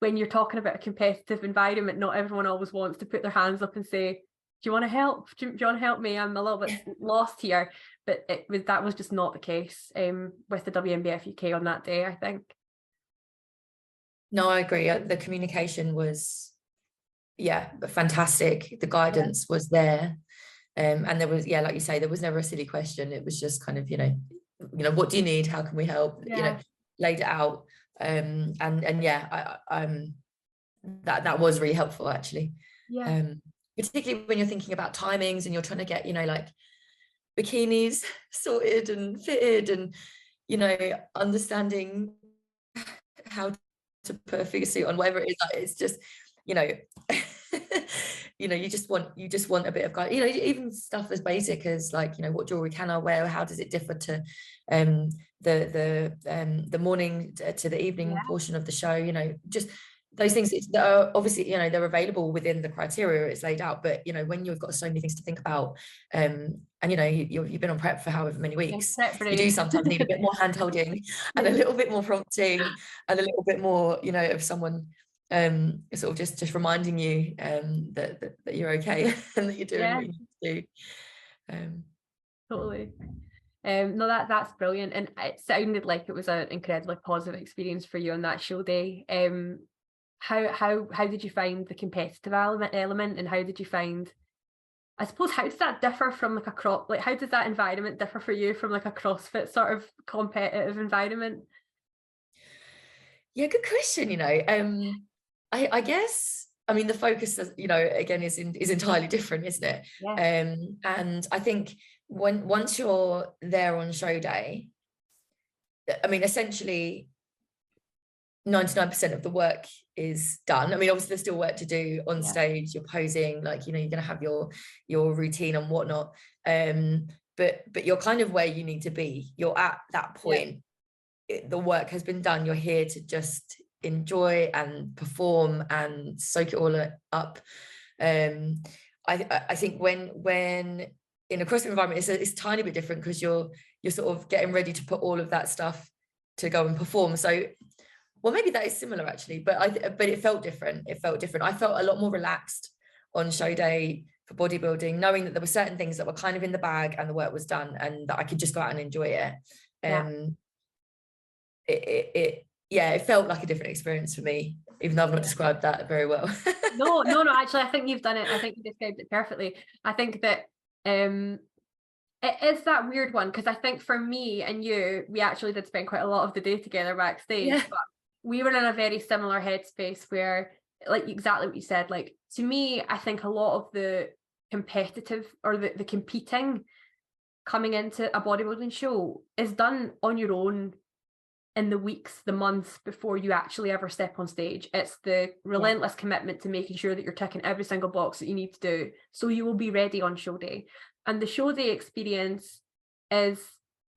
when you're talking about a competitive environment, not everyone always wants to put their hands up and say, do you want to help? Do you want to help me? I'm a little bit lost here. But that was just not the case with the WNBF UK on that day, I think. No, I agree. The communication was, fantastic. The guidance was there. And there was, like you say, there was never a silly question. It was just kind of, you know, what do you need? How can we help? You know, laid it out. That was really helpful, actually. Yeah. Particularly when you're thinking about timings and you're trying to get, you know, like bikinis sorted and fitted and, you know, understanding how to put a figure suit on, whatever it is. Like, it's just, you know, you know, you just want a bit of guide, you know, even stuff as basic as like, you know, what jewelry can I wear? How does it differ to the morning to the evening portion of the show? You know, just those things that are obviously, you know, they're available within the criteria it's laid out, but you know, when you've got so many things to think about, and you know, you've been on prep for however many weeks, you do sometimes need a bit more hand holding and a little bit more prompting and a little bit more, you know, of someone sort of just reminding you that you're okay and that you're doing what you need to do. Totally. No, that's brilliant, and it sounded like it was an incredibly positive experience for you on that show day. How did you find the competitive element, and how did you find, I suppose, how does that differ from like how does that environment differ for you from like a CrossFit sort of competitive environment? Yeah, good question. You know, I guess, I mean, the focus, you know, again, is entirely different, isn't it? Yeah. And I think once you're there on show day, I mean, essentially 99% of the work is done. I mean, obviously there's still work to do on stage. You're posing, like, you know, you're going to have your routine and whatnot. But you're kind of where you need to be. You're at that point. The work has been done. You're here to just enjoy and perform and soak it all up. I think when in a CrossFit environment, it's a tiny bit different because you're sort of getting ready to put all of that stuff to go and perform. So, well, maybe that is similar actually, but it felt different. It felt different. I felt a lot more relaxed on show day for bodybuilding, knowing that there were certain things that were kind of in the bag and the work was done and that I could just go out and enjoy it. It felt like a different experience for me, even though I've not described that very well. No, actually, I think you've done it. I think you described it perfectly. I think that it is that weird one, because I think for me and you, we actually did spend quite a lot of the day together backstage, but we were in a very similar headspace where, like, exactly what you said, like, to me, I think a lot of the competitive or the competing coming into a bodybuilding show is done on your own in the weeks, the months before you actually ever step on stage. It's the relentless commitment to making sure that you're ticking every single box that you need to do so you will be ready on show day. And the show day experience is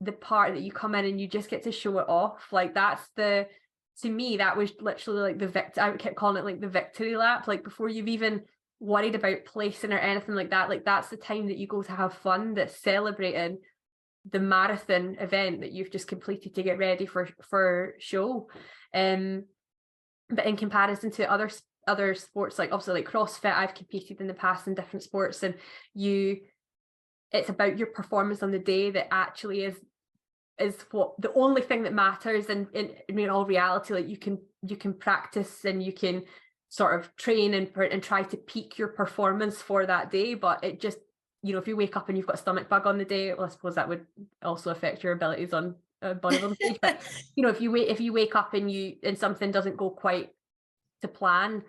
the part that you come in and you just get to show it off. Like, that's to me, that was literally like I kept calling it like the victory lap. Like, before you've even worried about placing or anything like that. Like, that's the time that you go to have fun, that's celebrating the marathon event that you've just completed to get ready for show. But in comparison to other sports, like obviously like CrossFit, I've competed in the past in different sports, and it's about your performance on the day that actually is what the only thing that matters. And in all reality, like, you can practice and you can sort of train and try to peak your performance for that day, but it just, if you wake up and you've got a stomach bug on the day, well, I suppose that would also affect your abilities on bodybuilding stage. But if you wake up and something doesn't go quite to plan,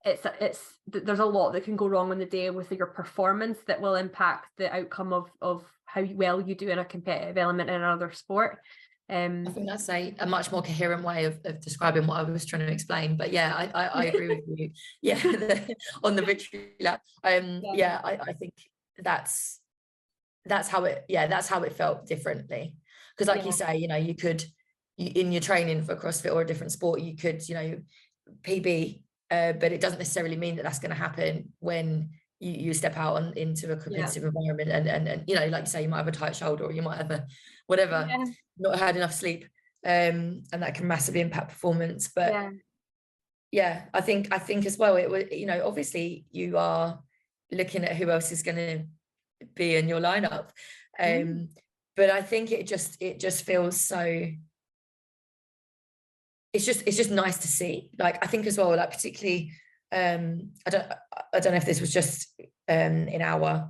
there's a lot that can go wrong on the day with your performance that will impact the outcome of how well you do in a competitive element in another sport. I think that's a much more coherent way of describing what I was trying to explain. But yeah, I agree with you. Yeah, on the victory lap. I think that's how it felt differently. Because like you say, you could, in your training for CrossFit or a different sport, you could, PB, but it doesn't necessarily mean that that's going to happen when you step out into a competitive environment, and like you say, you might have a tight shoulder, or you might have a whatever, not had enough sleep, and that can massively impact performance. But I think as well, it was, obviously you are looking at who else is going to be in your lineup, but I think it just feels so, it's just nice to see. Like, I think as well, like particularly, I don't know if this was just in our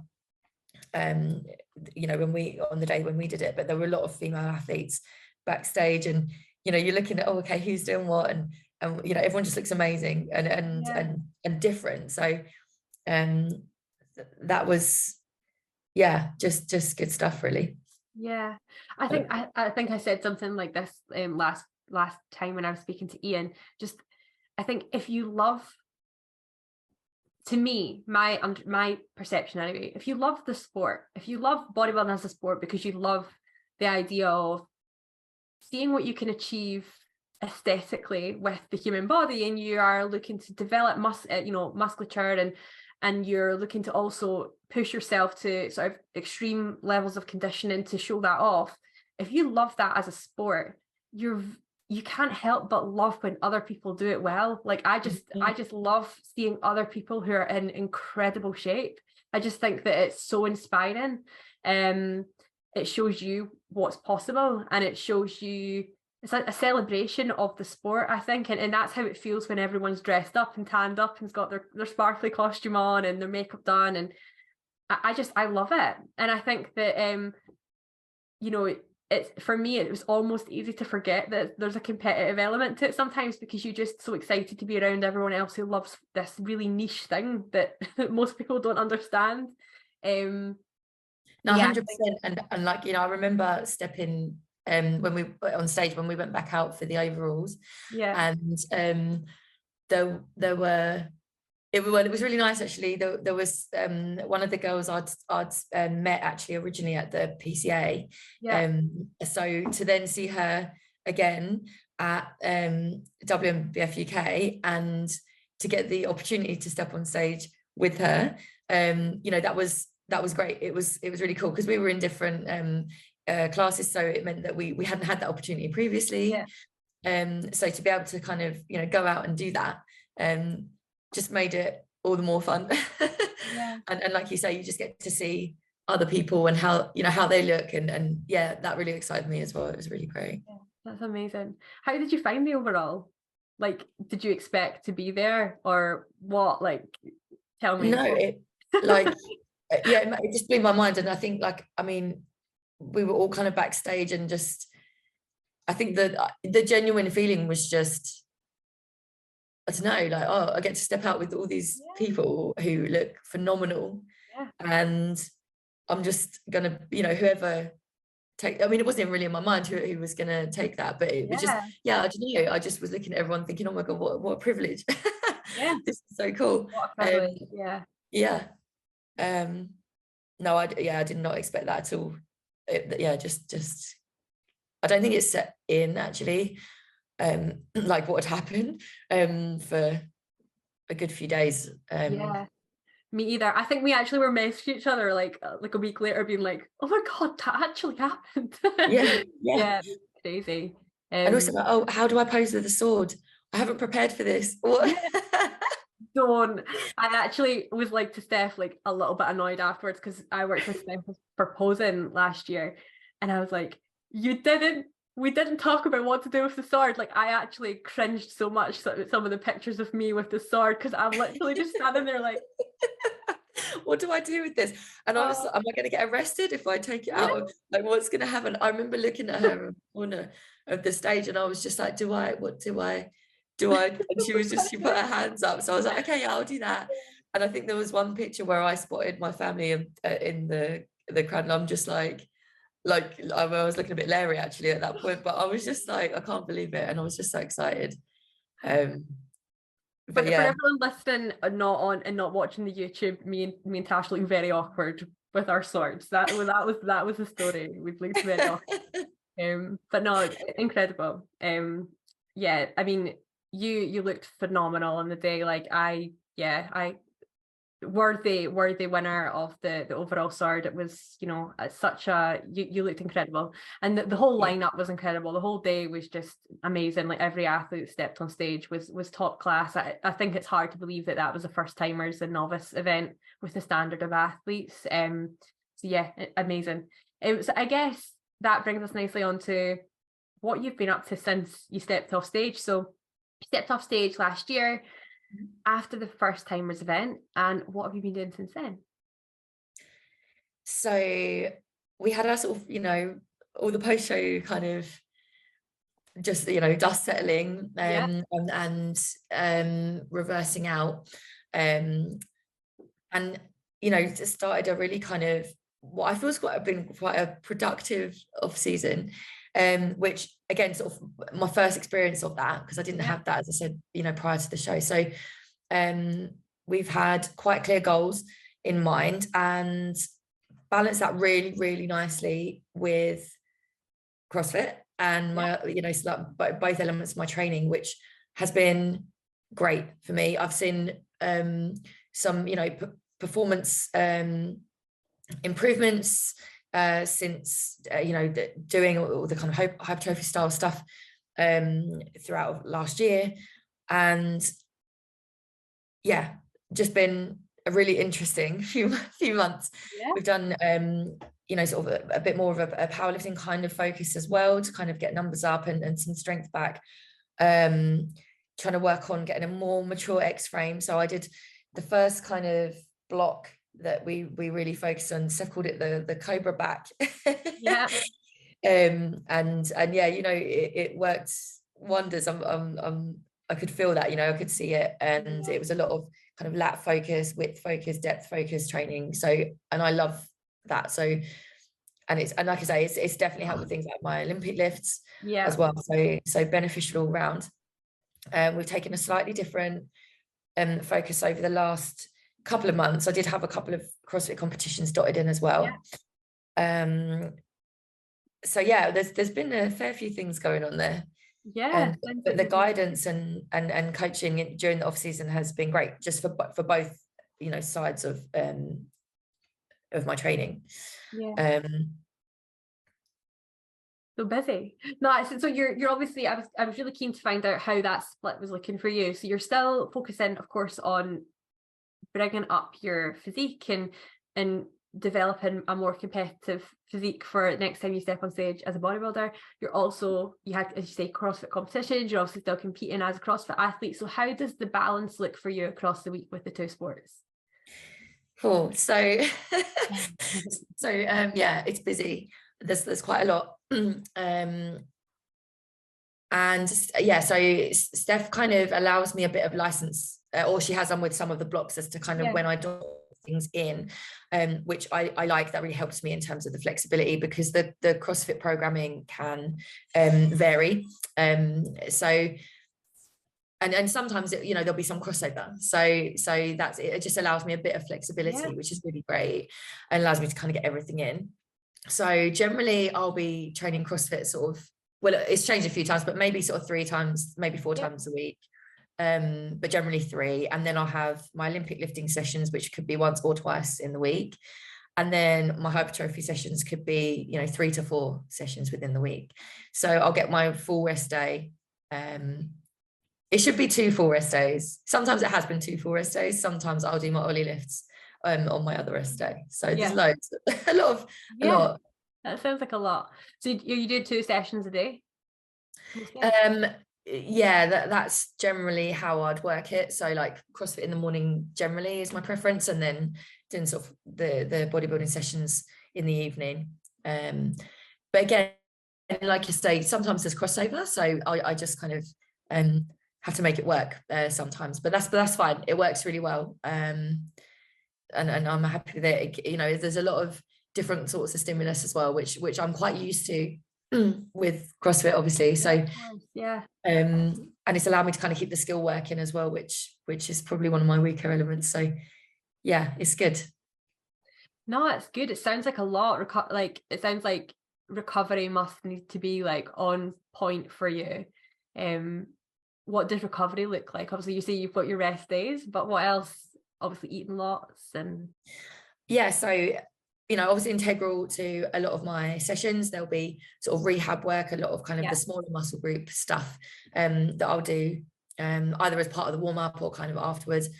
on the day when we did it, but there were a lot of female athletes backstage, and you're looking at, okay, who's doing what, and everyone just looks amazing and different. So that was just good stuff, really. I think I said something like this last time when I was speaking to Ian. Just, I think if you love, to me, my perception anyway, if you love the sport, if you love bodybuilding as a sport because you love the idea of seeing what you can achieve aesthetically with the human body, and you are looking to develop musculature, and you're looking to also push yourself to sort of extreme levels of conditioning to show that off, if you love that as a sport, you can't help but love when other people do it well. Like, I just love seeing other people who are in incredible shape. I just think that it's so inspiring. It shows you what's possible, and it shows you, it's like a celebration of the sport, I think, and that's how it feels when everyone's dressed up and tanned up and's got their sparkly costume on and their makeup done, and I love it. And I think that it's, for me, it was almost easy to forget that there's a competitive element to it sometimes, because you're just so excited to be around everyone else who loves this really niche thing that most people don't understand. No, 100%. And like, I remember stepping when we were on stage, when we went back out for the overalls, and there were, it was really nice, actually. There was one of the girls I'd met actually originally at the PCA. So to then see her again at WNBF UK, and to get the opportunity to step on stage with her, that was great. It was really cool, because we were in different classes, so it meant that we hadn't had that opportunity previously. So to be able to kind of go out and do that just made it all the more fun. And like you say, you just get to see other people and how they look, and that really excited me as well. It was really great. That's amazing. How did you find the overall? Like, did you expect to be there, or what? Like, tell me. No, it just blew my mind. And I think, we were all kind of backstage, and just, I think that the genuine feeling was just, I don't know, like, I get to step out with all these people who look phenomenal, and I'm just gonna, whoever take, it wasn't even really in my mind who was gonna take that, but it was just, I don't know, I just was looking at everyone thinking, oh my god, what a privilege. This is so cool. What a privilege. No, I did not expect that at all. Just I don't think it's set in, actually, like what had happened for a good few days. Yeah, me either. I think we actually were messaging each other like a week later being like, oh my God, that actually happened. Yeah, crazy. And also like, oh, how do I pose with the sword? I haven't prepared for this. Don't. I actually was like to Steff like a little bit annoyed afterwards because I worked with Steff for posing last year, and I was like, we didn't talk about what to do with the sword. Like I actually cringed so much at some of the pictures of me with the sword because I'm literally just standing there like, what do I do with this? And I was like, am I going to get arrested if I take it out? Like, what's going to happen? I remember looking at her in the corner of the stage, and I was just like, what do I? And she put her hands up. So I was like, okay, yeah, I'll do that. And I think there was one picture where I spotted my family in the crowd, and I'm just like I was looking a bit leery actually at that point, but I was just like, I can't believe it, and I was just so excited. But yeah, for everyone listening and not watching the YouTube, me and Tash look very awkward with our swords. That was the story. We looked very awkward. But no, incredible. Yeah, I mean, you looked phenomenal on the day. Like I worthy winner of the overall sword. It was, you know, such a you looked incredible, and the whole lineup was incredible. The whole day was just amazing. Like every athlete that stepped on stage was top class. I think it's hard to believe that was a first timers and novice event with the standard of athletes. So yeah, amazing. So I guess that brings us nicely on to what you've been up to since you stepped off stage. So you stepped off stage last year after the first timers event, and what have you been doing since then? So we had our sort of, you know, all the post-show kind of just, you know, dust settling and reversing out, and you know, just started a really kind of what I feel has been quite a productive off season, which again, sort of my first experience of that, because I didn't have that, as I said, you know, prior to the show. So we've had quite clear goals in mind and balanced that really, really nicely with CrossFit and my, you know, so that both elements of my training, which has been great for me. I've seen some, you know, performance improvements since you know, doing all the kind of hypertrophy style stuff throughout last year, and yeah, just been a really interesting few months. We've done you know, sort of a bit more of a powerlifting kind of focus as well, to kind of get numbers up and some strength back, trying to work on getting a more mature X frame. So I did the first kind of block that we really focused on. Steff called it the Cobra back. And yeah, you know, it worked wonders. I could feel that, you know, I could see it, and it was a lot of kind of lat focus, width focus, depth focus training. So, and I love that. So, and like I say, it's definitely helped with things like my Olympic lifts as well. So beneficial all round. We've taken a slightly different focus over the last couple of months. I did have a couple of CrossFit competitions dotted in as well. So yeah, there's been a fair few things going on there. But the guidance and coaching during the off season has been great, just for both, you know, sides of my training. So busy. No, so you're obviously, I was really keen to find out how that split was looking for you. So you're still focusing, of course, on bringing up your physique and developing a more competitive physique for next time you step on stage as a bodybuilder. You had, as you say, CrossFit competitions. You're also still competing as a CrossFit athlete. So how does the balance look for you across the week with the two sports? Cool. So yeah, it's busy. There's quite a lot. And yeah, so Steff kind of allows me a bit of license, or she has done with some of the blocks, as to kind of when I do things in, which I like. That really helps me in terms of the flexibility, because the CrossFit programming can vary. So and sometimes you know, there'll be some crossover. So that's it. It just allows me a bit of flexibility, which is really great, and allows me to kind of get everything in. So generally I'll be training CrossFit sort of, well, it's changed a few times, but maybe sort of 3 times, maybe 4 times a week. but generally 3. And then I'll have my Olympic lifting sessions, which could be once or twice in the week. And then my hypertrophy sessions could be, 3 to 4 sessions within the week. So I'll get my full rest day. It should be 2 full rest days. Sometimes it has been 2 full rest days. Sometimes I'll do my Ollie lifts on my other rest day. So there's loads, a lot. That sounds like a lot. So you do 2 sessions a day? That's generally how I'd work it. So like CrossFit in the morning generally is my preference, and then doing sort of the bodybuilding sessions in the evening. But again, like you say, sometimes there's crossover, so I just kind of have to make it work sometimes, but that's fine. It works really well, and I'm happy with it. There's a lot of different sorts of stimulus as well, which I'm quite used to with CrossFit, obviously. So and it's allowed me to kind of keep the skill working as well, which is probably one of my weaker elements. So yeah, it's good. No, it's good. It sounds like a lot. It sounds like recovery must need to be like on point for you. What does recovery look like? Obviously, you say you've got your rest days, but what else? Obviously, eating lots and so obviously integral to a lot of my sessions, there'll be sort of rehab work, a lot of kind of the smaller muscle group stuff that I'll do either as part of the warm-up or kind of afterwards,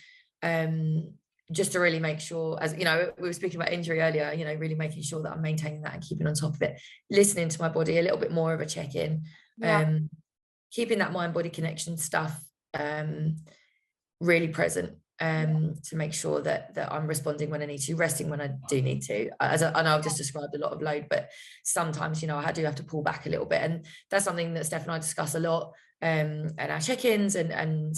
just to really make sure, as we were speaking about injury earlier, really making sure that I'm maintaining that and keeping on top of it, listening to my body, a little bit more of a check-in, keeping that mind-body connection stuff really present, to make sure that I'm responding when I need to, resting when I do need to. I know I've just described a lot of load, but sometimes I do have to pull back a little bit, and that's something that Steff and I discuss a lot at our check-ins, and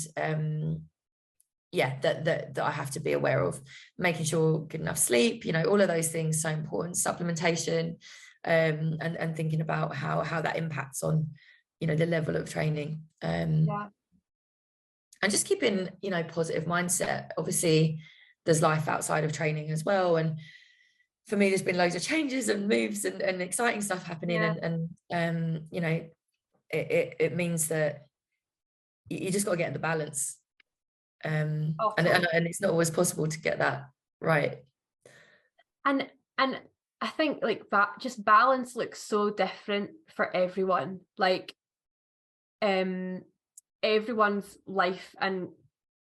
that I have to be aware of, making sure good enough sleep, all of those things so important, supplementation, and thinking about how that impacts on the level of training, and just keeping positive mindset. Obviously there's life outside of training as well, and for me there's been loads of changes and moves and exciting stuff happening, and it means that you just got to get the balance, and it's not always possible to get that right. And I think like that, just balance looks so different for everyone. Like everyone's life and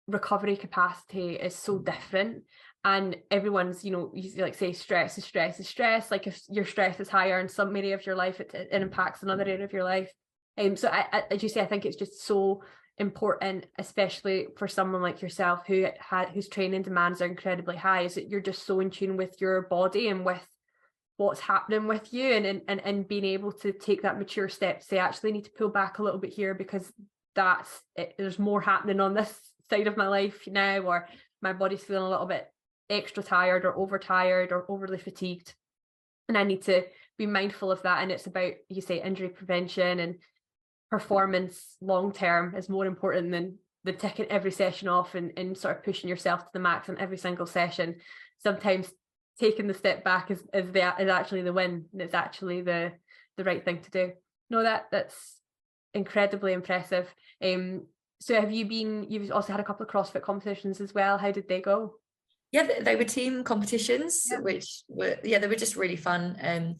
recovery capacity is so different, and everyone's you like say stress is stress. Like if your stress is higher in some area of your life, it impacts another area of your life. So I, as you say, I think it's just so important, especially for someone like yourself whose training demands are incredibly high, is that you're just so in tune with your body and with what's happening with you, and being able to take that mature step to say, actually, I need to pull back a little bit here because that's it, there's more happening on this side of my life now, or my body's feeling a little bit extra tired or overtired or overly fatigued, and I need to be mindful of that. And it's about, you say, injury prevention, and performance long term is more important than the ticking every session off and sort of pushing yourself to the max on every single session. Sometimes taking the step back is actually the win, and it's actually the right thing to do. No, that's incredibly impressive. So you've also had a couple of CrossFit competitions as well. How did they go? Yeah, they were team competitions, which were they were just really fun.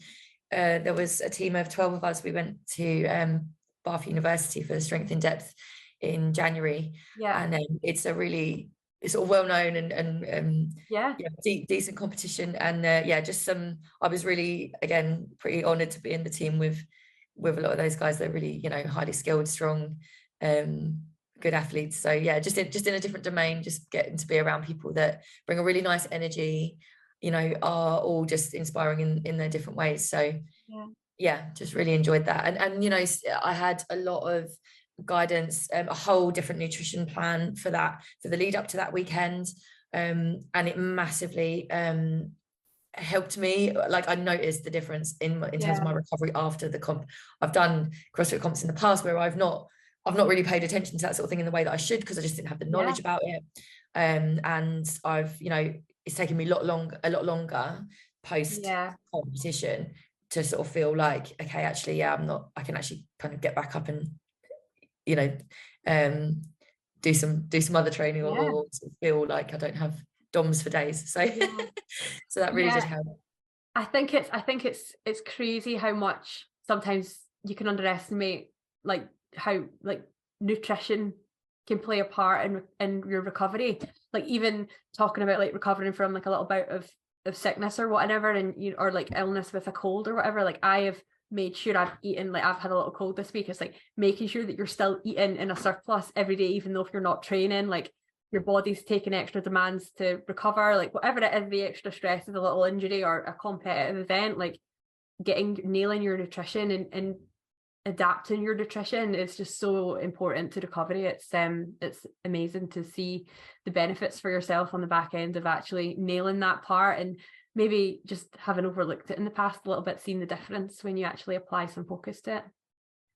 There was a team of 12 of us. We went to Bath University for the Strength in Depth in January, and it's a really sort of well-known and decent competition, and I was really, again, pretty honoured to be in the team with a lot of those guys. They're really highly skilled, strong, good athletes. So just in a different domain, just getting to be around people that bring a really nice energy, are all just inspiring in their different ways. So just really enjoyed that, and I had a lot of guidance, a whole different nutrition plan for the lead up to that weekend, and it massively helped me. Like, I noticed the difference in terms of my recovery after the comp. I've done CrossFit comps in the past where I've not really paid attention to that sort of thing in the way that I should, because I just didn't have the knowledge about it, and I've it's taken me a lot longer post competition to sort of feel like, okay, actually I can actually kind of get back up and do some other training, or, Yeah. or sort of feel like I don't have DOMs for days. So so that really did help. I think it's crazy how much sometimes you can underestimate like how like nutrition can play a part in your recovery. Like even talking about like recovering from like a little bout of sickness or whatever, and or like illness with a cold or whatever, like I have made sure I've eaten, like I've had a little cold this week. It's like making sure that you're still eating in a surplus every day, even though if you're not training, like your body's taking extra demands to recover, like whatever it is, the extra stress of a little injury or a competitive event, like nailing your nutrition and adapting your nutrition is just so important to recovery. It's amazing to see the benefits for yourself on the back end of actually nailing that part, and maybe just having overlooked it in the past a little bit, seeing the difference when you actually apply some focus to it.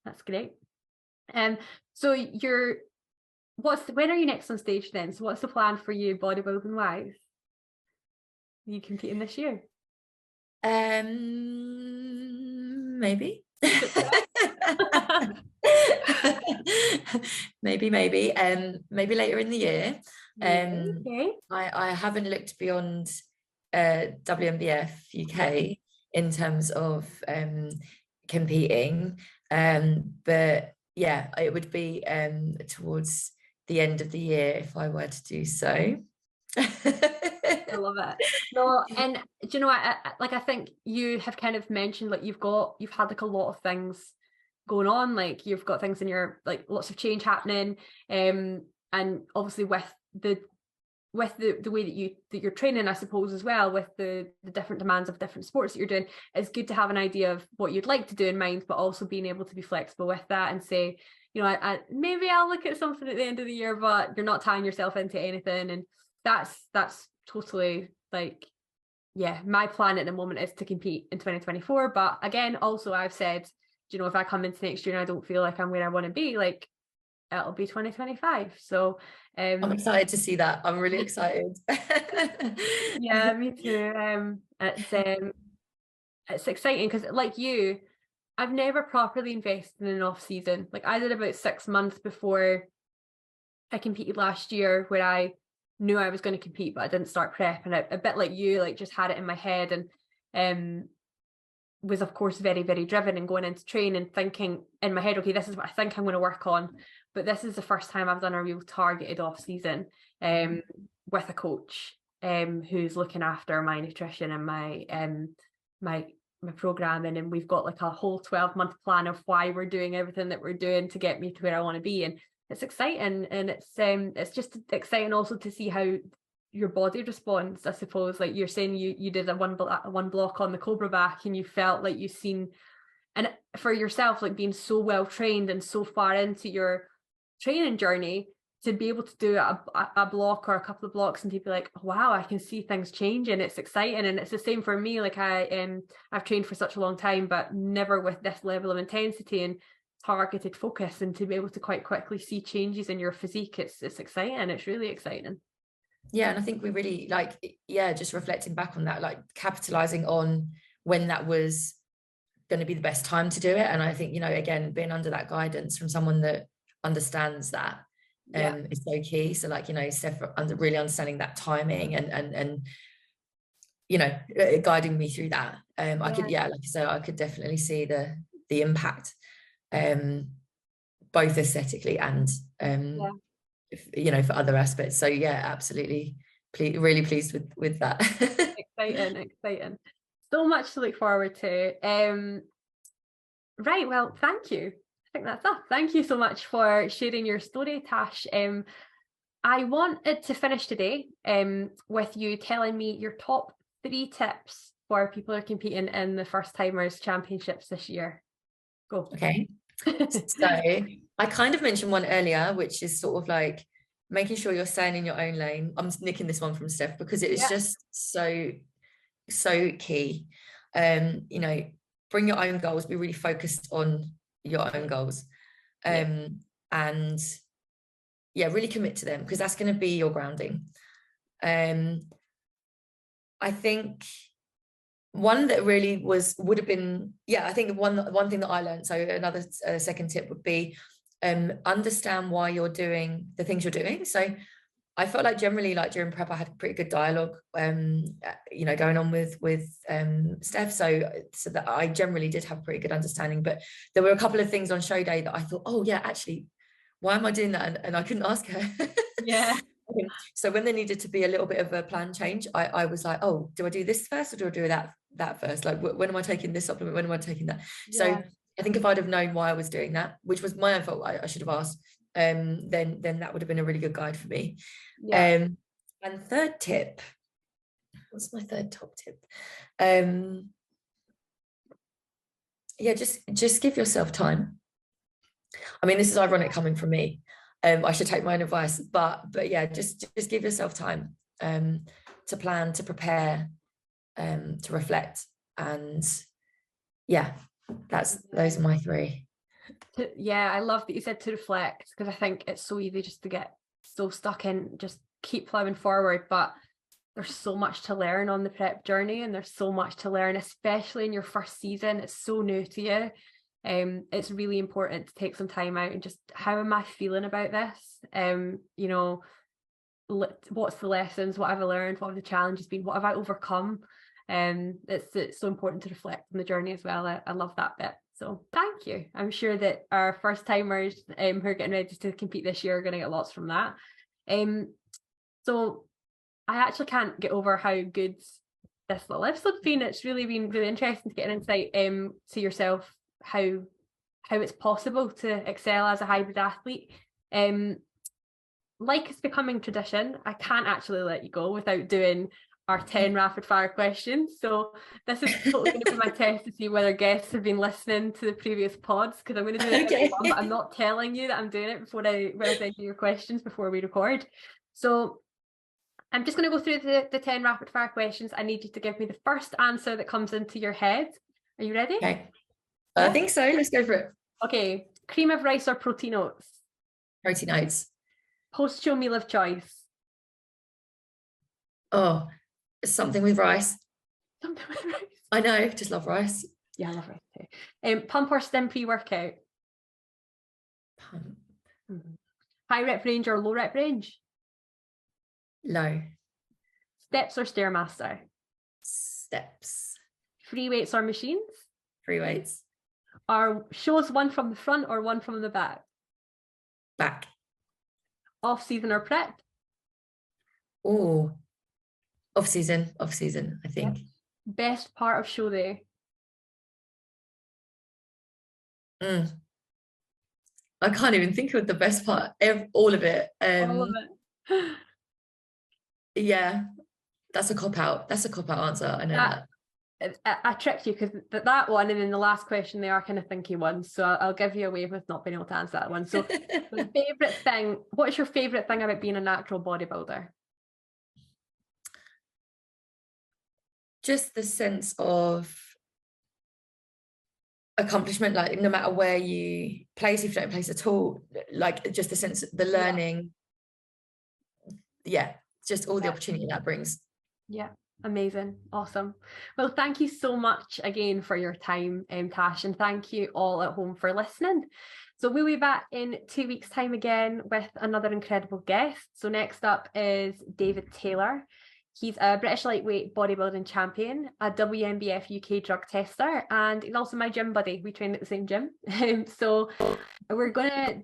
That's great. So when are you next on stage then? So what's the plan for you bodybuilding wise? Are you competing this year? Maybe. maybe later in the year. Okay. I haven't looked beyond WNBF UK in terms of competing, but yeah, it would be towards the end of the year if I were to do so. I love it. No, and do you know what? I think you have kind of mentioned like you've had like a lot of things going on, like you've got things in your, like lots of change happening, and obviously with the way that you're training, I suppose, as well, with the different demands of different sports that you're doing, it's good to have an idea of what you'd like to do in mind, but also being able to be flexible with that and say, you know, I maybe I'll look at something at the end of the year, but you're not tying yourself into anything. And that's totally like, yeah, my plan at the moment is to compete in 2024. But again, also I've said, you know, if I come into next year and I don't feel like I'm where I want to be, like it'll be 2025. So I'm excited to see that. I'm really excited. Yeah, me too. It's exciting because like you, I've never properly invested in an off season. Like I did about 6 months before I competed last year, where I knew I was going to compete, but I didn't start prep, and a bit like you, like just had it in my head, and was of course very, very driven and going into training thinking in my head, okay, this is what I think I'm going to work on. But this is the first time I've done a real targeted off season with a coach who's looking after my nutrition and my programming, and we've got like a whole 12-month plan of why we're doing everything that we're doing to get me to where I want to be. And it's exciting, and it's just exciting also to see how your body responds, I suppose. Like you're saying, you did a one block on the Cobra back, and you felt like you've seen, and for yourself, like being so well trained and so far into your training journey, to be able to do a block or a couple of blocks and to be like, wow, I can see things changing. It's exciting. And it's the same for me. Like I've trained for such a long time, but never with this level of intensity and targeted focus, and to be able to quite quickly see changes in your physique, it's exciting. It's really exciting. Yeah, and I think we really just reflecting back on that, like capitalizing on when that was going to be the best time to do it. And I think, you know, again, being under that guidance from someone that understands that is so key. So like, you know, Steff really understanding that timing and you know, guiding me through that. I could, like I said, I could definitely see the impact, both aesthetically and you know, for other aspects. So yeah, absolutely, really pleased with that. exciting, so much to look forward to. Right, well, thank you. I think that's that. Thank you so much for sharing your story, Tash. I wanted to finish today with you telling me your top 3 tips for people who are competing in the First Timers Championships this year. Go. Okay. So I kind of mentioned one earlier, which is sort of like making sure you're staying in your own lane. I'm nicking this one from Steff because it is just so key. You know, bring your own goals, be really focused on your own goals, and really commit to them, because that's going to be your grounding. I think one that really would have been, I think one thing that I learned, so another second tip would be understand why you're doing the things you're doing. So I felt like generally, like during prep, I had pretty good dialogue, going on with Steff. So that I generally did have a pretty good understanding. But there were a couple of things on show day that I thought, oh yeah, actually, why am I doing that? And I couldn't ask her. Yeah. So when there needed to be a little bit of a plan change, I was like, oh, do I do this first or do I do that first? Like, when am I taking this supplement? When am I taking that? Yeah. So I think if I'd have known why I was doing that, which was my own fault, I should have asked, then that would have been a really good guide for me. Yeah. And third tip, what's my third top tip? Just give yourself time. I mean, this is ironic coming from me. I should take my own advice, but yeah, just give yourself time to plan, to prepare, to reflect, and yeah, those are my three. Yeah, I love that you said to reflect, because I think it's so easy just to get so stuck in, just keep plowing forward, but there's so much to learn on the prep journey, and there's so much to learn, especially in your first season. It's so new to you. It's really important to take some time out and just, how am I feeling about this? What's the lessons, what have I learned, what have the challenges been, what have I overcome? It's so important to reflect on the journey as well. I love that bit. So thank you. I'm sure that our first timers who are getting ready to compete this year are going to get lots from that. So I actually can't get over how good this little episode's been. It's really been really interesting to get an insight to yourself, how it's possible to excel as a hybrid athlete. Like it's becoming tradition, I can't actually let you go without doing our 10 rapid fire questions. So this is totally going to be my test to see whether guests have been listening to the previous pods, because I'm going to do it every one, but I'm not telling you that I'm doing it when I send you your questions before we record. So I'm just going to go through the 10 rapid fire questions. I need you to give me the first answer that comes into your head. Are you ready? Okay. I think so. Let's go for it. Okay. Cream of rice or protein oats? Protein oats. Post-show meal of choice? Oh, something with rice. Something with rice. I know, just love rice. Yeah, I love rice too. Pump or stim pre-workout? Pump. Mm-hmm. High rep range or low rep range? Low. Steps or Stairmaster? Steps. Free weights or machines? Free weights. Are shows one from the front or one from the back? Back. Off season or prep? Oh, off season, I think. Yep. Best part of show day? I can't even think of the best part. All of it. All of it. Yeah, that's a cop out. That's a cop out answer. I know that. I tricked you, because that one and then the last question, they are kind of thinky ones, so I'll give you away with not being able to answer that one. So the favourite thing, what's your favourite thing about being a natural bodybuilder? Just the sense of accomplishment, like no matter where you place, if you don't place at all, like just the sense of the learning. Yeah, just all the opportunity that brings. Yeah. Amazing. Awesome. Well, thank you so much again for your time, Tash, and thank you all at home for listening. So we'll be back in 2 weeks' time again with another incredible guest. So next up is David Taylor. He's a British lightweight bodybuilding champion, a WNBF UK drug tester, and he's also my gym buddy. We train at the same gym. So we're going to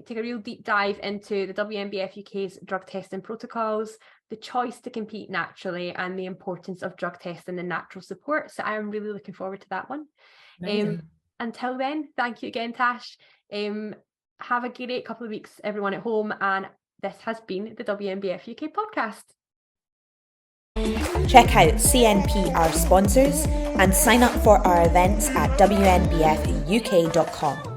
take a real deep dive into the WNBF UK's drug testing protocols, the choice to compete naturally, and the importance of drug testing and natural support. So I am really looking forward to that one. Until then, thank you again, Tash. Have a great couple of weeks, everyone at home. And this has been the WNBF UK podcast. Check out CNP, our sponsors, and sign up for our events at WNBFUK.com.